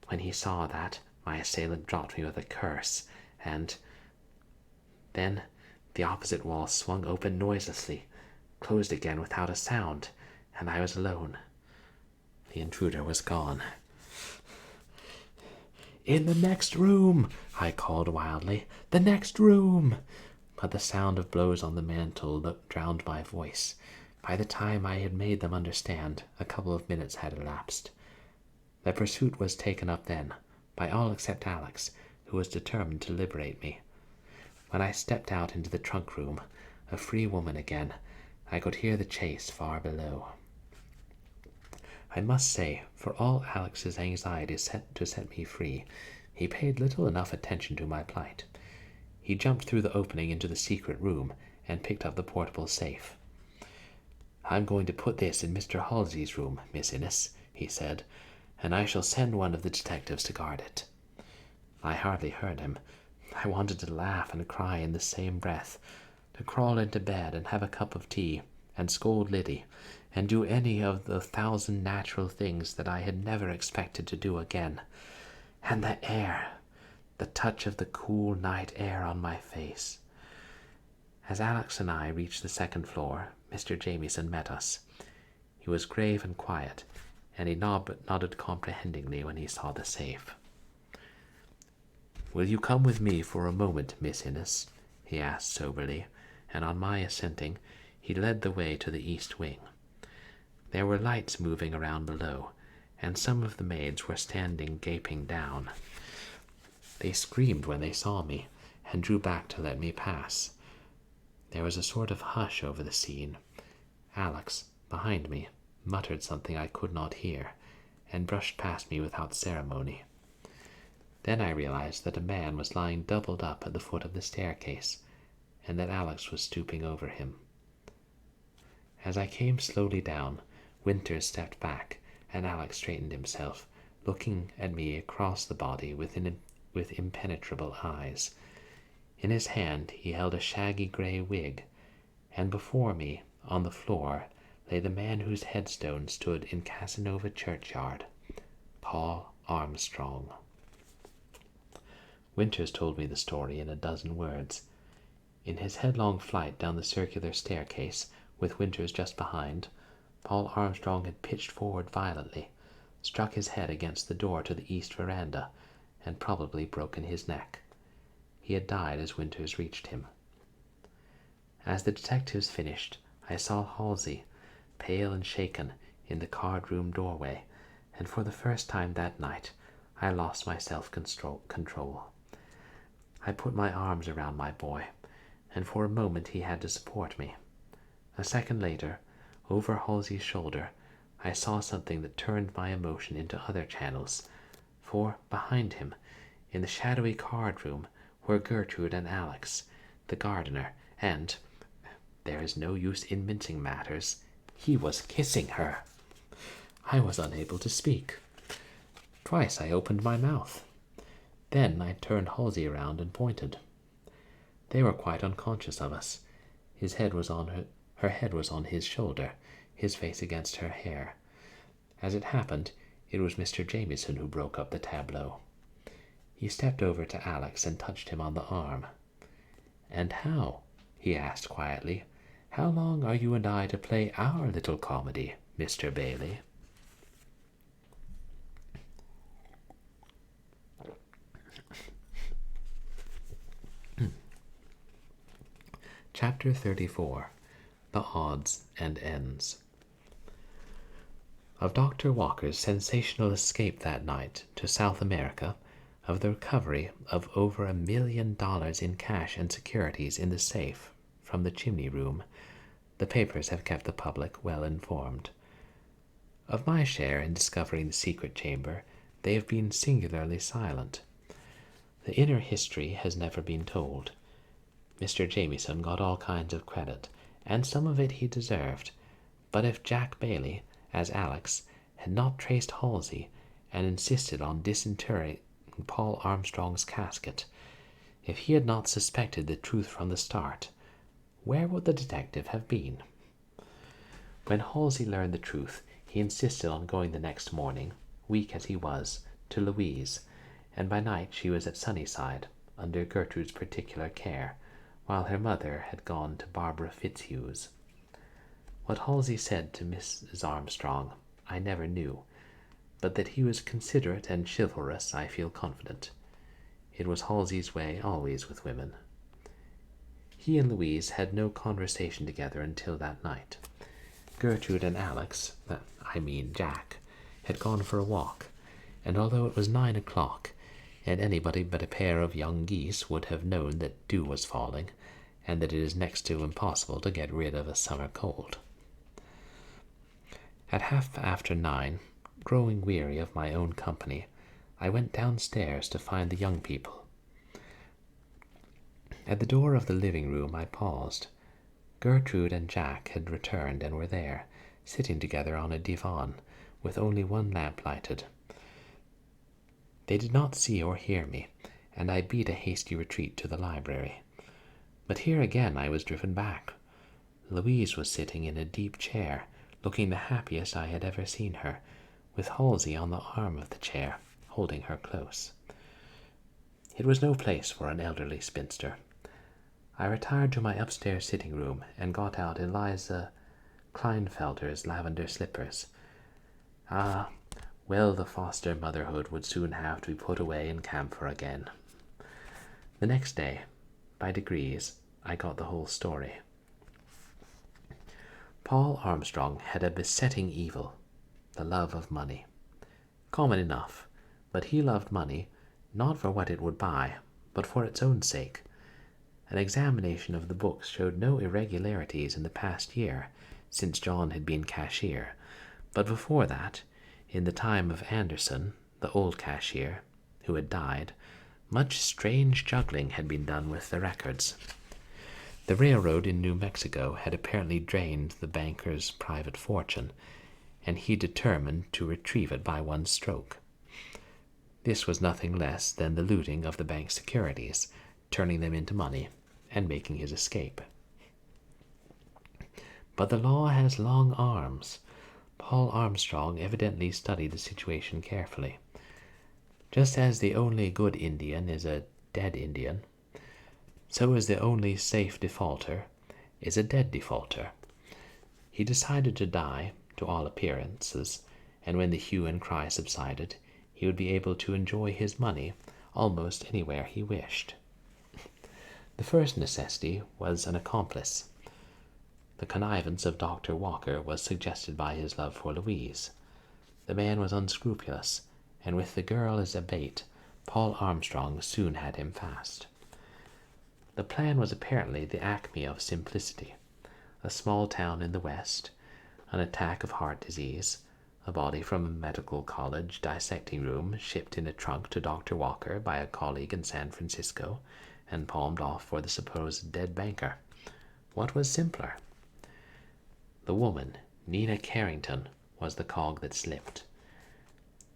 When he saw that, my assailant dropped me with a curse, and then The opposite wall swung open noiselessly, closed again without a sound, and I was alone. The intruder was gone. "In the next room!" I called wildly. "The next room!" But the sound of blows on the mantel drowned my voice. By the time I had made them understand, a couple of minutes had elapsed. The pursuit was taken up then, by all except Alex, who was determined to liberate me. When I stepped out into the trunk room, a free woman again, I could hear the chase far below. I must say, for all Alex's anxiety to set me free, he paid little enough attention to my plight. He jumped through the opening into the secret room and picked up the portable safe. "I'm going to put this in Mr. Halsey's room, Miss Innes," he said, "and I shall send one of the detectives to guard it." I hardly heard him. I wanted to laugh and cry in the same breath, to crawl into bed and have a cup of tea, and scold Liddy, and do any of the 1,000 natural things that I had never expected to do again. And the air, the touch of the cool night air on my face. As Alex and I reached the second floor, Mr. Jamieson met us. He was grave and quiet, and he nodded comprehendingly when he saw the safe. "Will you come with me for a moment, Miss Innes?" he asked soberly, and on my assenting, he led the way to the east wing. There were lights moving around below, and some of the maids were standing gaping down. They screamed when they saw me, and drew back to let me pass. There was a sort of hush over the scene. Alex, behind me, muttered something I could not hear, and brushed past me without ceremony. Then I realized that a man was lying doubled up at the foot of the staircase, and that Alex was stooping over him. As I came slowly down, Winters stepped back, and Alex straightened himself, looking at me across the body with impenetrable eyes. In his hand he held a shaggy grey wig, and before me, on the floor, lay the man whose headstone stood in Casanova churchyard, Paul Armstrong. Winters told me the story in a dozen words. In his headlong flight down the circular staircase, with Winters just behind, Paul Armstrong had pitched forward violently, struck his head against the door to the east veranda, and probably broken his neck. He had died as Winters reached him. As the detectives finished, I saw Halsey, pale and shaken, in the card-room doorway, and for the first time that night I lost my self-control. I put my arms around my boy, and for a moment he had to support me. A second later, over Halsey's shoulder, I saw something that turned my emotion into other channels, for behind him, in the shadowy card-room, were Gertrude and Alex, the gardener, and, there is no use in mincing matters, he was kissing her. I was unable to speak. Twice I opened my mouth. Then I turned Halsey around and pointed. They were quite unconscious of us. His head was on her head was on his shoulder, his face against her hair. As it happened, it was Mr. Jamieson who broke up the tableau. He stepped over to Alex and touched him on the arm. "And how?" he asked quietly. "How long are you and I to play our little comedy, Mr. Bailey?" Chapter 34. The Odds and Ends. Of Dr. Walker's sensational escape that night to South America, of the recovery of over $1 million in cash and securities in the safe from the chimney room, the papers have kept the public well informed. Of my share in discovering the secret chamber, they have been singularly silent. The inner history has never been told. Mr. Jamieson got all kinds of credit, and some of it he deserved, but if Jack Bailey, as Alex, had not traced Halsey and insisted on disinterring Paul Armstrong's casket, if he had not suspected the truth from the start, where would the detective have been? When Halsey learned the truth, he insisted on going the next morning, weak as he was, to Louise, and by night she was at Sunnyside, under Gertrude's particular care, while her mother had gone to Barbara Fitzhugh's. What Halsey said to Mrs. Armstrong I never knew, but that he was considerate and chivalrous I feel confident. It was Halsey's way always with women. He and Louise had no conversation together until that night. Gertrude and Alex, Jack, had gone for a walk, and although it was 9 o'clock, and anybody but a pair of young geese would have known that dew was falling, and that it is next to impossible to get rid of a summer cold. At 9:30, growing weary of my own company, I went downstairs to find the young people. At the door of the living room I paused. Gertrude and Jack had returned and were there, sitting together on a divan, with only one lamp lighted. They did not see or hear me, and I beat a hasty retreat to the library. But here again I was driven back. Louise was sitting in a deep chair, looking the happiest I had ever seen her, with Halsey on the arm of the chair, holding her close. It was no place for an elderly spinster. I retired to my upstairs sitting room and got out Eliza Kleinfelder's lavender slippers. Ah, well, the foster motherhood would soon have to be put away in camphor again. The next day, by degrees, I got the whole story. Paul Armstrong had a besetting evil, the love of money. Common enough, but he loved money not for what it would buy, but for its own sake. An examination of the books showed no irregularities in the past year, since John had been cashier, but before that, in the time of Anderson, the old cashier, who had died, much strange juggling had been done with the records. The railroad in New Mexico had apparently drained the banker's private fortune, and he determined to retrieve it by one stroke. This was nothing less than the looting of the bank's securities, turning them into money, and making his escape. But the law has long arms. Paul Armstrong evidently studied the situation carefully. Just as the only good Indian is a dead Indian, so is the only safe defaulter is a dead defaulter. He decided to die, to all appearances, and when the hue and cry subsided, he would be able to enjoy his money almost anywhere he wished. The first necessity was an accomplice. The connivance of Dr. Walker was suggested by his love for Louise. The man was unscrupulous, and with the girl as a bait, Paul Armstrong soon had him fast. The plan was apparently the acme of simplicity. A small town in the West, an attack of heart disease, a body from a medical college dissecting room shipped in a trunk to Dr. Walker by a colleague in San Francisco, and palmed off for the supposed dead banker. What was simpler? The woman, Nina Carrington, was the cog that slipped.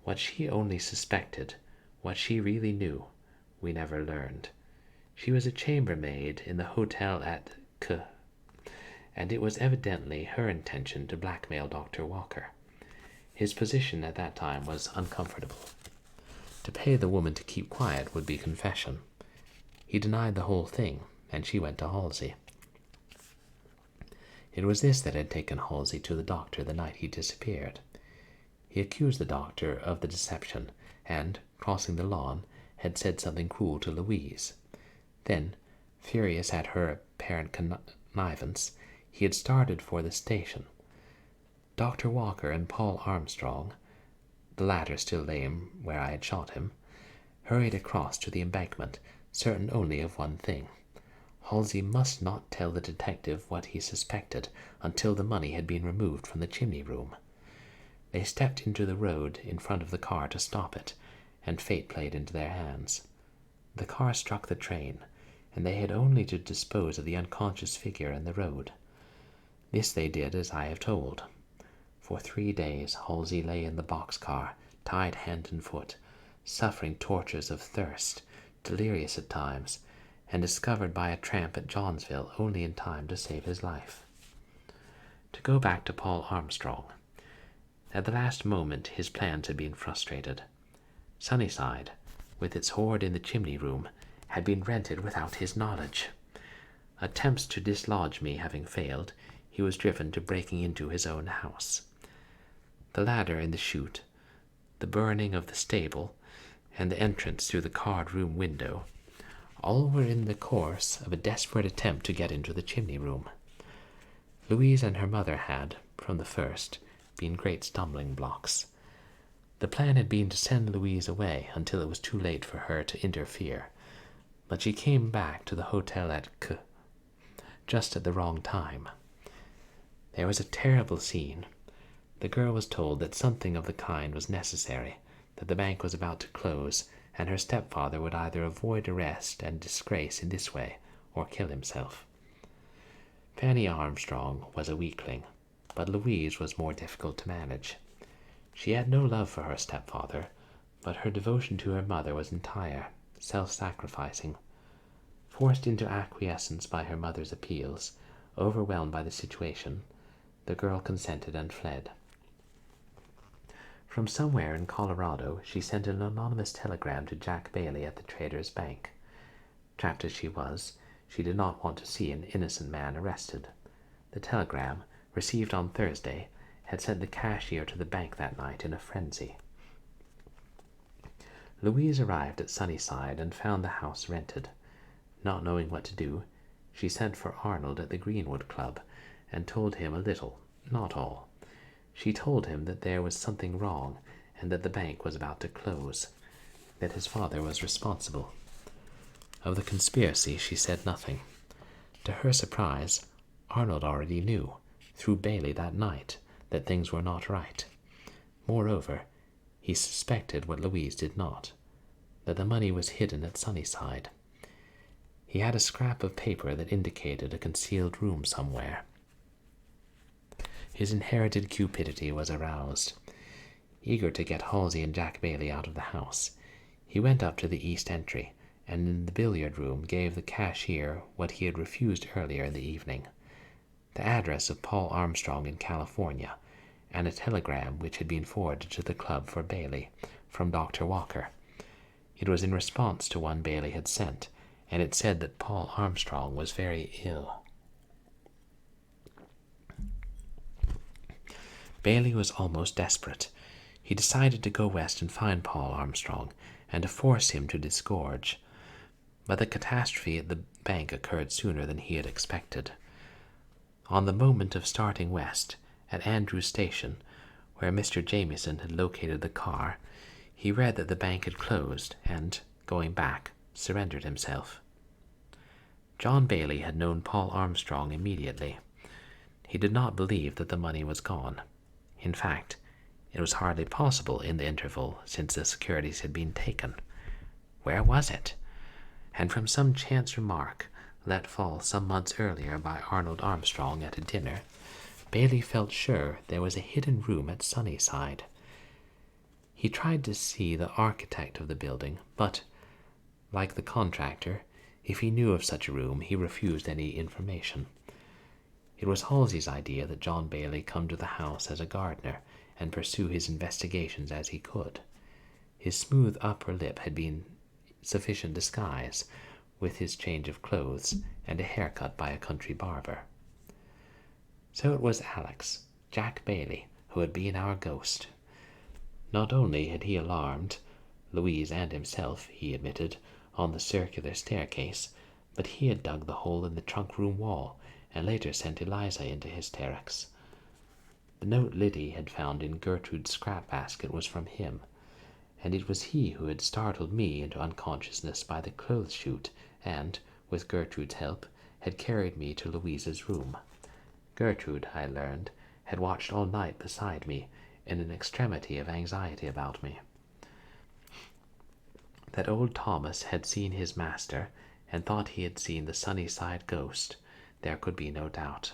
What she only suspected, what she really knew, we never learned. She was a chambermaid in the hotel at K, and it was evidently her intention to blackmail Dr. Walker. His position at that time was uncomfortable. To pay the woman to keep quiet would be confession. He denied the whole thing, and she went to Halsey. It was this that had taken Halsey to the doctor the night he disappeared. He accused the doctor of the deception, and, crossing the lawn, had said something cruel to Louise. Then, furious at her apparent connivance, he had started for the station. Dr. Walker and Paul Armstrong, the latter still lame where I had shot him, hurried across to the embankment, certain only of one thing. Halsey must not tell the detective what he suspected until the money had been removed from the chimney room. They stepped into the road in front of the car to stop it, and fate played into their hands. The car struck the train, and they had only to dispose of the unconscious figure in the road. This they did as I have told. For 3 days Halsey lay in the boxcar, tied hand and foot, suffering tortures of thirst, delirious at times, and discovered by a tramp at Johnsville only in time to save his life. To go back to Paul Armstrong. At the last moment his plans had been frustrated. Sunnyside, with its hoard in the chimney room, had been rented without his knowledge. Attempts to dislodge me having failed, he was driven to breaking into his own house. The ladder in the chute, the burning of the stable, and the entrance through the card-room window, all were in the course of a desperate attempt to get into the chimney-room. Louise and her mother had, from the first, been great stumbling blocks. The plan had been to send Louise away until it was too late for her to interfere, but she came back to the hotel at K just at the wrong time. There was a terrible scene. The girl was told that something of the kind was necessary, that the bank was about to close, and her stepfather would either avoid arrest and disgrace in this way or kill himself. Fanny Armstrong was a weakling, but Louise was more difficult to manage. She had no love for her stepfather, but her devotion to her mother was entire, self-sacrificing. Forced into acquiescence by her mother's appeals, overwhelmed by the situation, the girl consented and fled. From somewhere in Colorado, she sent an anonymous telegram to Jack Bailey at the Traders' Bank. Trapped as she was, she did not want to see an innocent man arrested. The telegram, received on Thursday, had sent the cashier to the bank that night in a frenzy. Louise arrived at Sunnyside and found the house rented. Not knowing what to do, she sent for Arnold at the Greenwood Club and told him a little, not all. She told him that there was something wrong and that the bank was about to close, that his father was responsible. Of the conspiracy she said nothing. To her surprise, Arnold already knew, through Bailey that night, that things were not right. Moreover, he suspected what Louise did not, that the money was hidden at Sunnyside. He had a scrap of paper that indicated a concealed room somewhere. His inherited cupidity was aroused. Eager to get Halsey and Jack Bailey out of the house, he went up to the east entry, and in the billiard room gave the cashier what he had refused earlier in the evening, the address of Paul Armstrong in California, and a telegram which had been forwarded to the club for Bailey from Dr. Walker. It was in response to one Bailey had sent, and it said that Paul Armstrong was very ill. Bailey was almost desperate. He decided to go west and find Paul Armstrong, and to force him to disgorge. But the catastrophe at the bank occurred sooner than he had expected. On the moment of starting west, at Andrews Station, where Mr. Jamieson had located the car, he read that the bank had closed and, going back, surrendered himself. John Bailey had known Paul Armstrong immediately. He did not believe that the money was gone. In fact, it was hardly possible in the interval since the securities had been taken. Where was it? And from some chance remark, let fall some months earlier by Arnold Armstrong at a dinner, Bailey felt sure there was a hidden room at Sunnyside. He tried to see the architect of the building, but, like the contractor, if he knew of such a room, he refused any information. It was Halsey's idea that John Bailey come to the house as a gardener and pursue his investigations as he could. His smooth upper lip had been sufficient disguise, with his change of clothes and a haircut by a country barber. So it was Alex, Jack Bailey, who had been our ghost. Not only had he alarmed Louise and himself, he admitted, on the circular staircase, but he had dug the hole in the trunk-room wall and later sent Eliza into hysterics. The note Liddy had found in Gertrude's scrap basket was from him, and it was he who had startled me into unconsciousness by the clothes chute and, with Gertrude's help, had carried me to Louisa's room. Gertrude, I learned, had watched all night beside me, in an extremity of anxiety about me. That old Thomas had seen his master, and thought he had seen the Sunnyside ghost, there could be no doubt.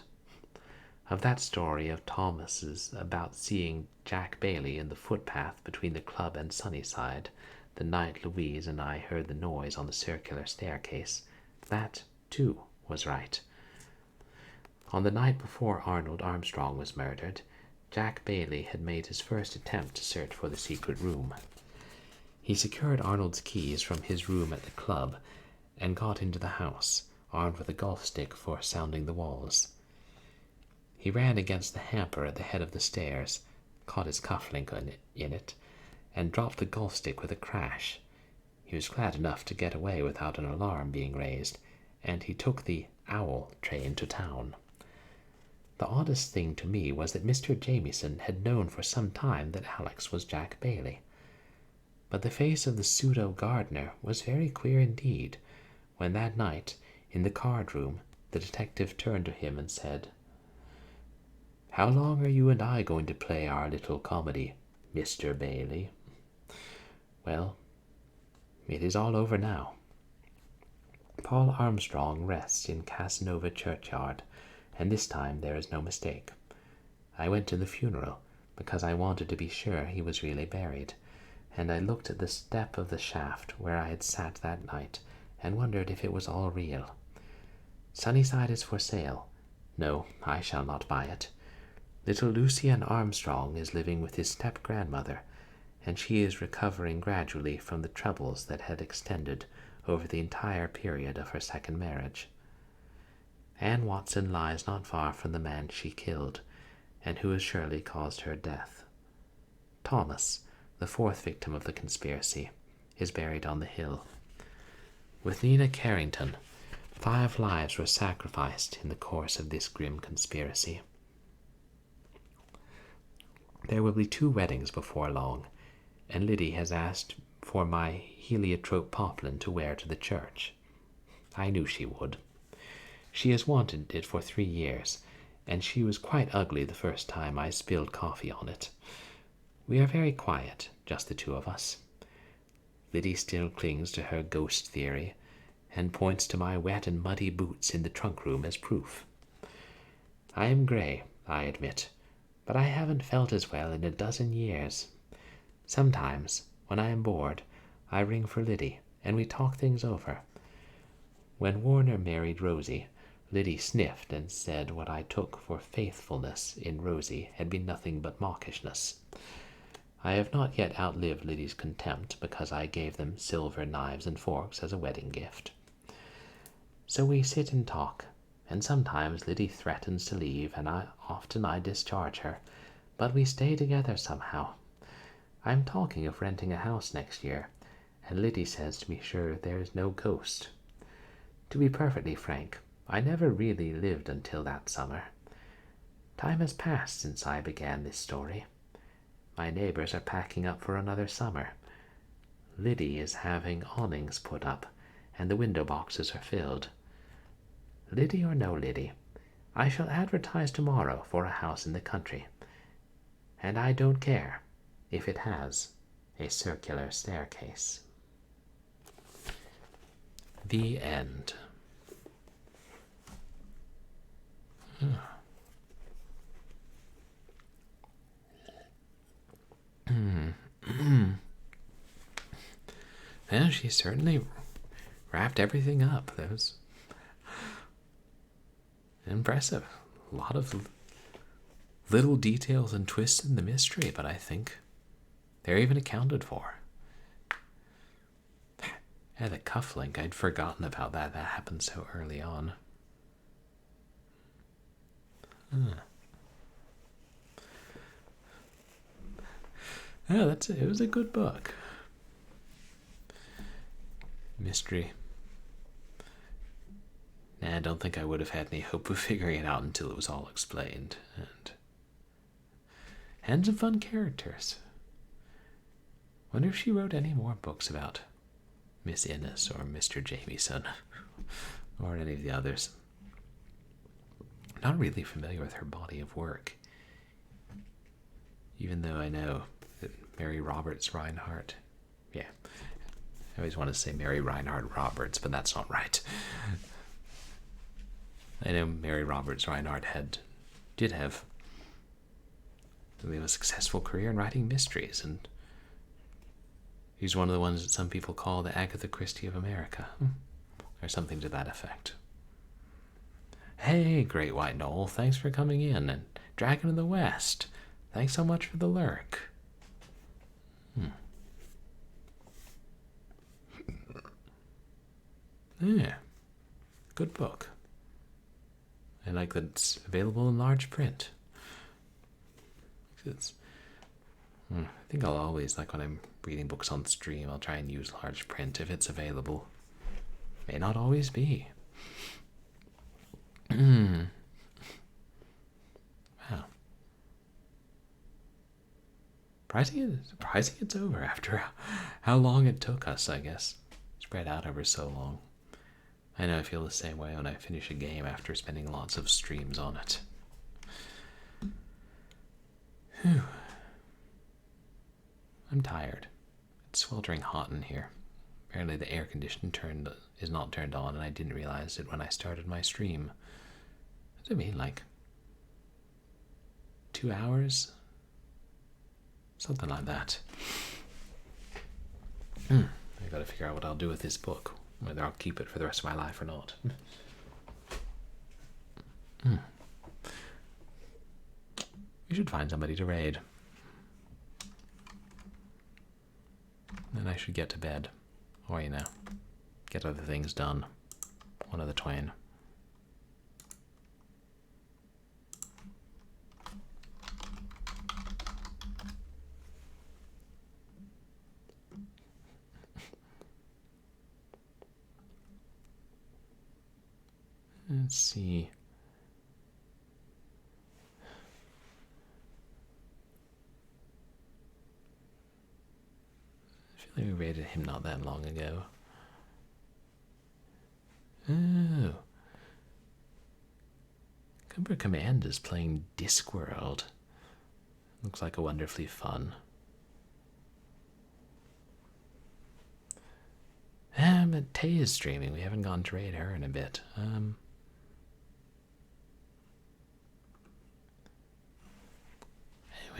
Of that story of Thomas's about seeing Jack Bailey in the footpath between the club and Sunnyside, the night Louise and I heard the noise on the circular staircase, that, too, was right. On the night before Arnold Armstrong was murdered, Jack Bailey had made his first attempt to search for the secret room. He secured Arnold's keys from his room at the club and got into the house, armed with a golf stick for sounding the walls. He ran against the hamper at the head of the stairs, caught his cufflink in it, and dropped the golf stick with a crash. He was glad enough to get away without an alarm being raised, and he took the owl train to town. The oddest thing to me was that Mr. Jamieson had known for some time that Alex was Jack Bailey. But the face of the pseudo-gardener was very queer indeed, when that night, in the card-room, the detective turned to him and said, "How long are you and I going to play our little comedy, Mr. Bailey?" Well, it is all over now. Paul Armstrong rests in Casanova churchyard, and this time there is no mistake. I went to the funeral because I wanted to be sure he was really buried, and I looked at the step of the shaft where I had sat that night and wondered if it was all real. Sunnyside is for sale. No, I shall not buy it. Little Lucian Armstrong is living with his step-grandmother, and she is recovering gradually from the troubles that had extended over the entire period of her second marriage. Anne Watson lies not far from the man she killed, and who has surely caused her death. Thomas, the fourth victim of the conspiracy, is buried on the hill. With Nina Carrington, 5 lives were sacrificed in the course of this grim conspiracy. There will be 2 weddings before long, and Liddy has asked for my heliotrope poplin to wear to the church. I knew she would. She has wanted it for 3 years, and she was quite ugly the first time I spilled coffee on it. We are very quiet, just the 2 of us. Liddy still clings to her ghost theory, and points to my wet and muddy boots in the trunk room as proof. I am grey, I admit, but I haven't felt as well in a dozen years. Sometimes, when I am bored, I ring for Liddy, and we talk things over. When Warner married Rosie, Liddy sniffed and said what I took for faithfulness in Rosie had been nothing but mawkishness. I have not yet outlived Liddy's contempt because I gave them silver knives and forks as a wedding gift. So we sit and talk, and sometimes Liddy threatens to leave, and often I discharge her, but we stay together somehow. I am talking of renting a house next year, and Liddy says to be sure there is no ghost. To be perfectly frank, I never really lived until that summer. Time has passed since I began this story. My neighbors are packing up for another summer. Liddy is having awnings put up, and the window boxes are filled. Liddy or no Liddy, I shall advertise tomorrow for a house in the country, and I don't care if it has a circular staircase. The end. Well, she certainly wrapped everything up. That was impressive. A lot of little details and twists in the mystery, but I think they're even accounted for. Yeah, the cufflink, I'd forgotten about that. That happened so early on. Yeah, that's it. It was a good book. Mystery. I don't think I would have had any hope of figuring it out until it was all explained. And some fun characters. Wonder if she wrote any more books about Miss Innes or Mr. Jamieson or any of the others. I'm not really familiar with her body of work, even though I know that Mary Roberts Reinhardt. Yeah, I always want to say Mary Reinhardt Roberts, but that's not right. I know Mary Roberts Reinhardt did have a successful career in writing mysteries, and he's one of the ones that some people call the Agatha Christie of America, or something to that effect. Hey, Great White Knoll, thanks for coming in, and Dragon of the West, thanks so much for the lurk. Yeah, good book. I like that it's available in large print. I think I'll always, like when I'm reading books on stream, I'll try and use large print if it's available. May not always be. Wow. Surprising it's over after how long it took us, I guess. Spread out over so long. I know I feel the same way when I finish a game after spending lots of streams on it. Whew. I'm tired. It's sweltering hot in here. Apparently the air conditioner is not turned on, and I didn't realize it when I started my stream. What does it mean, like 2 hours? Something like that. I gotta figure out what I'll do with this book. Whether I'll keep it for the rest of my life or not. We should find somebody to raid. Then I should get to bed. Or, get other things done. One of the twain. Let's see. I feel like we raided him not that long ago. Oh. Cobra Commander's playing Discworld. Looks like a wonderfully fun. But Tay is streaming. We haven't gone to raid her in a bit.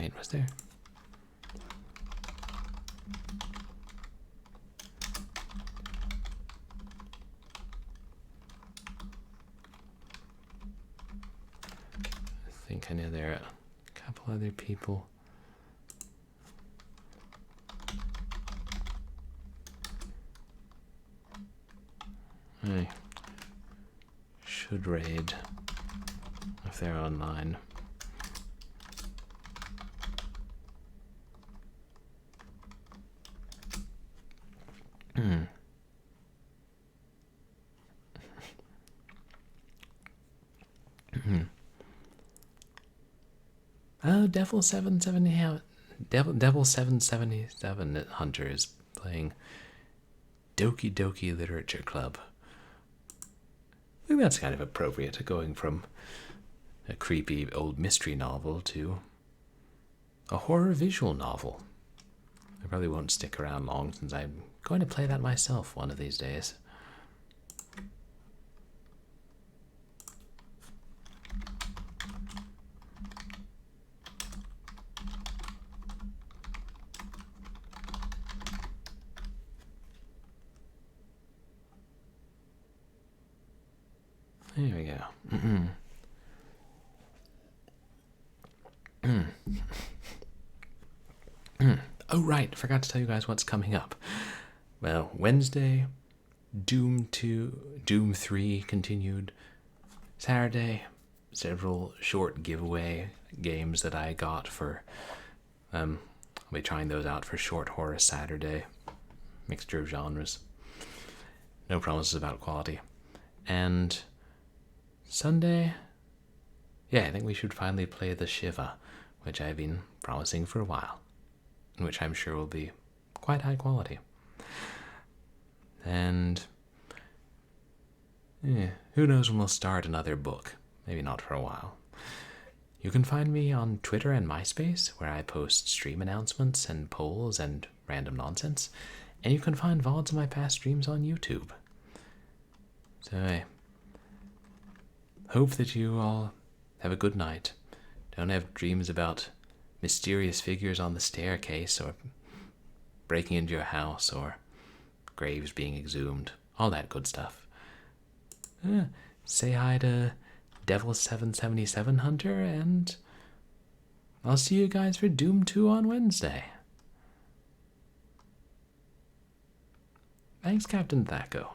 Wait, was there? I think I know there are a couple other people. I should raid if they're online. Oh, Devil 777 Hunter is playing Doki Doki Literature Club. I think that's kind of appropriate, going from a creepy old mystery novel to a horror visual novel. I probably won't stick around long, since I'm going to play that myself one of these days. There we go. Oh, right. Forgot to tell you guys what's coming up. Well, Wednesday, Doom 3 continued. Saturday, several short giveaway games that I got for... I'll be trying those out for Short Horror Saturday. Mixture of genres. No promises about quality. And Sunday, yeah, I think we should finally play the Shiva, which I've been promising for a while, and which I'm sure will be quite high quality. And who knows when we'll start another book. Maybe not for a while. You can find me on Twitter and MySpace, where I post stream announcements and polls and random nonsense. And you can find VODs of my past streams on YouTube. So I hope that you all have a good night. Don't have dreams about mysterious figures on the staircase, or breaking into your house, or graves being exhumed. All that good stuff. Say hi to Devil 777 Hunter, and I'll see you guys for Doom 2 on Wednesday. Thanks, Captain Thaco.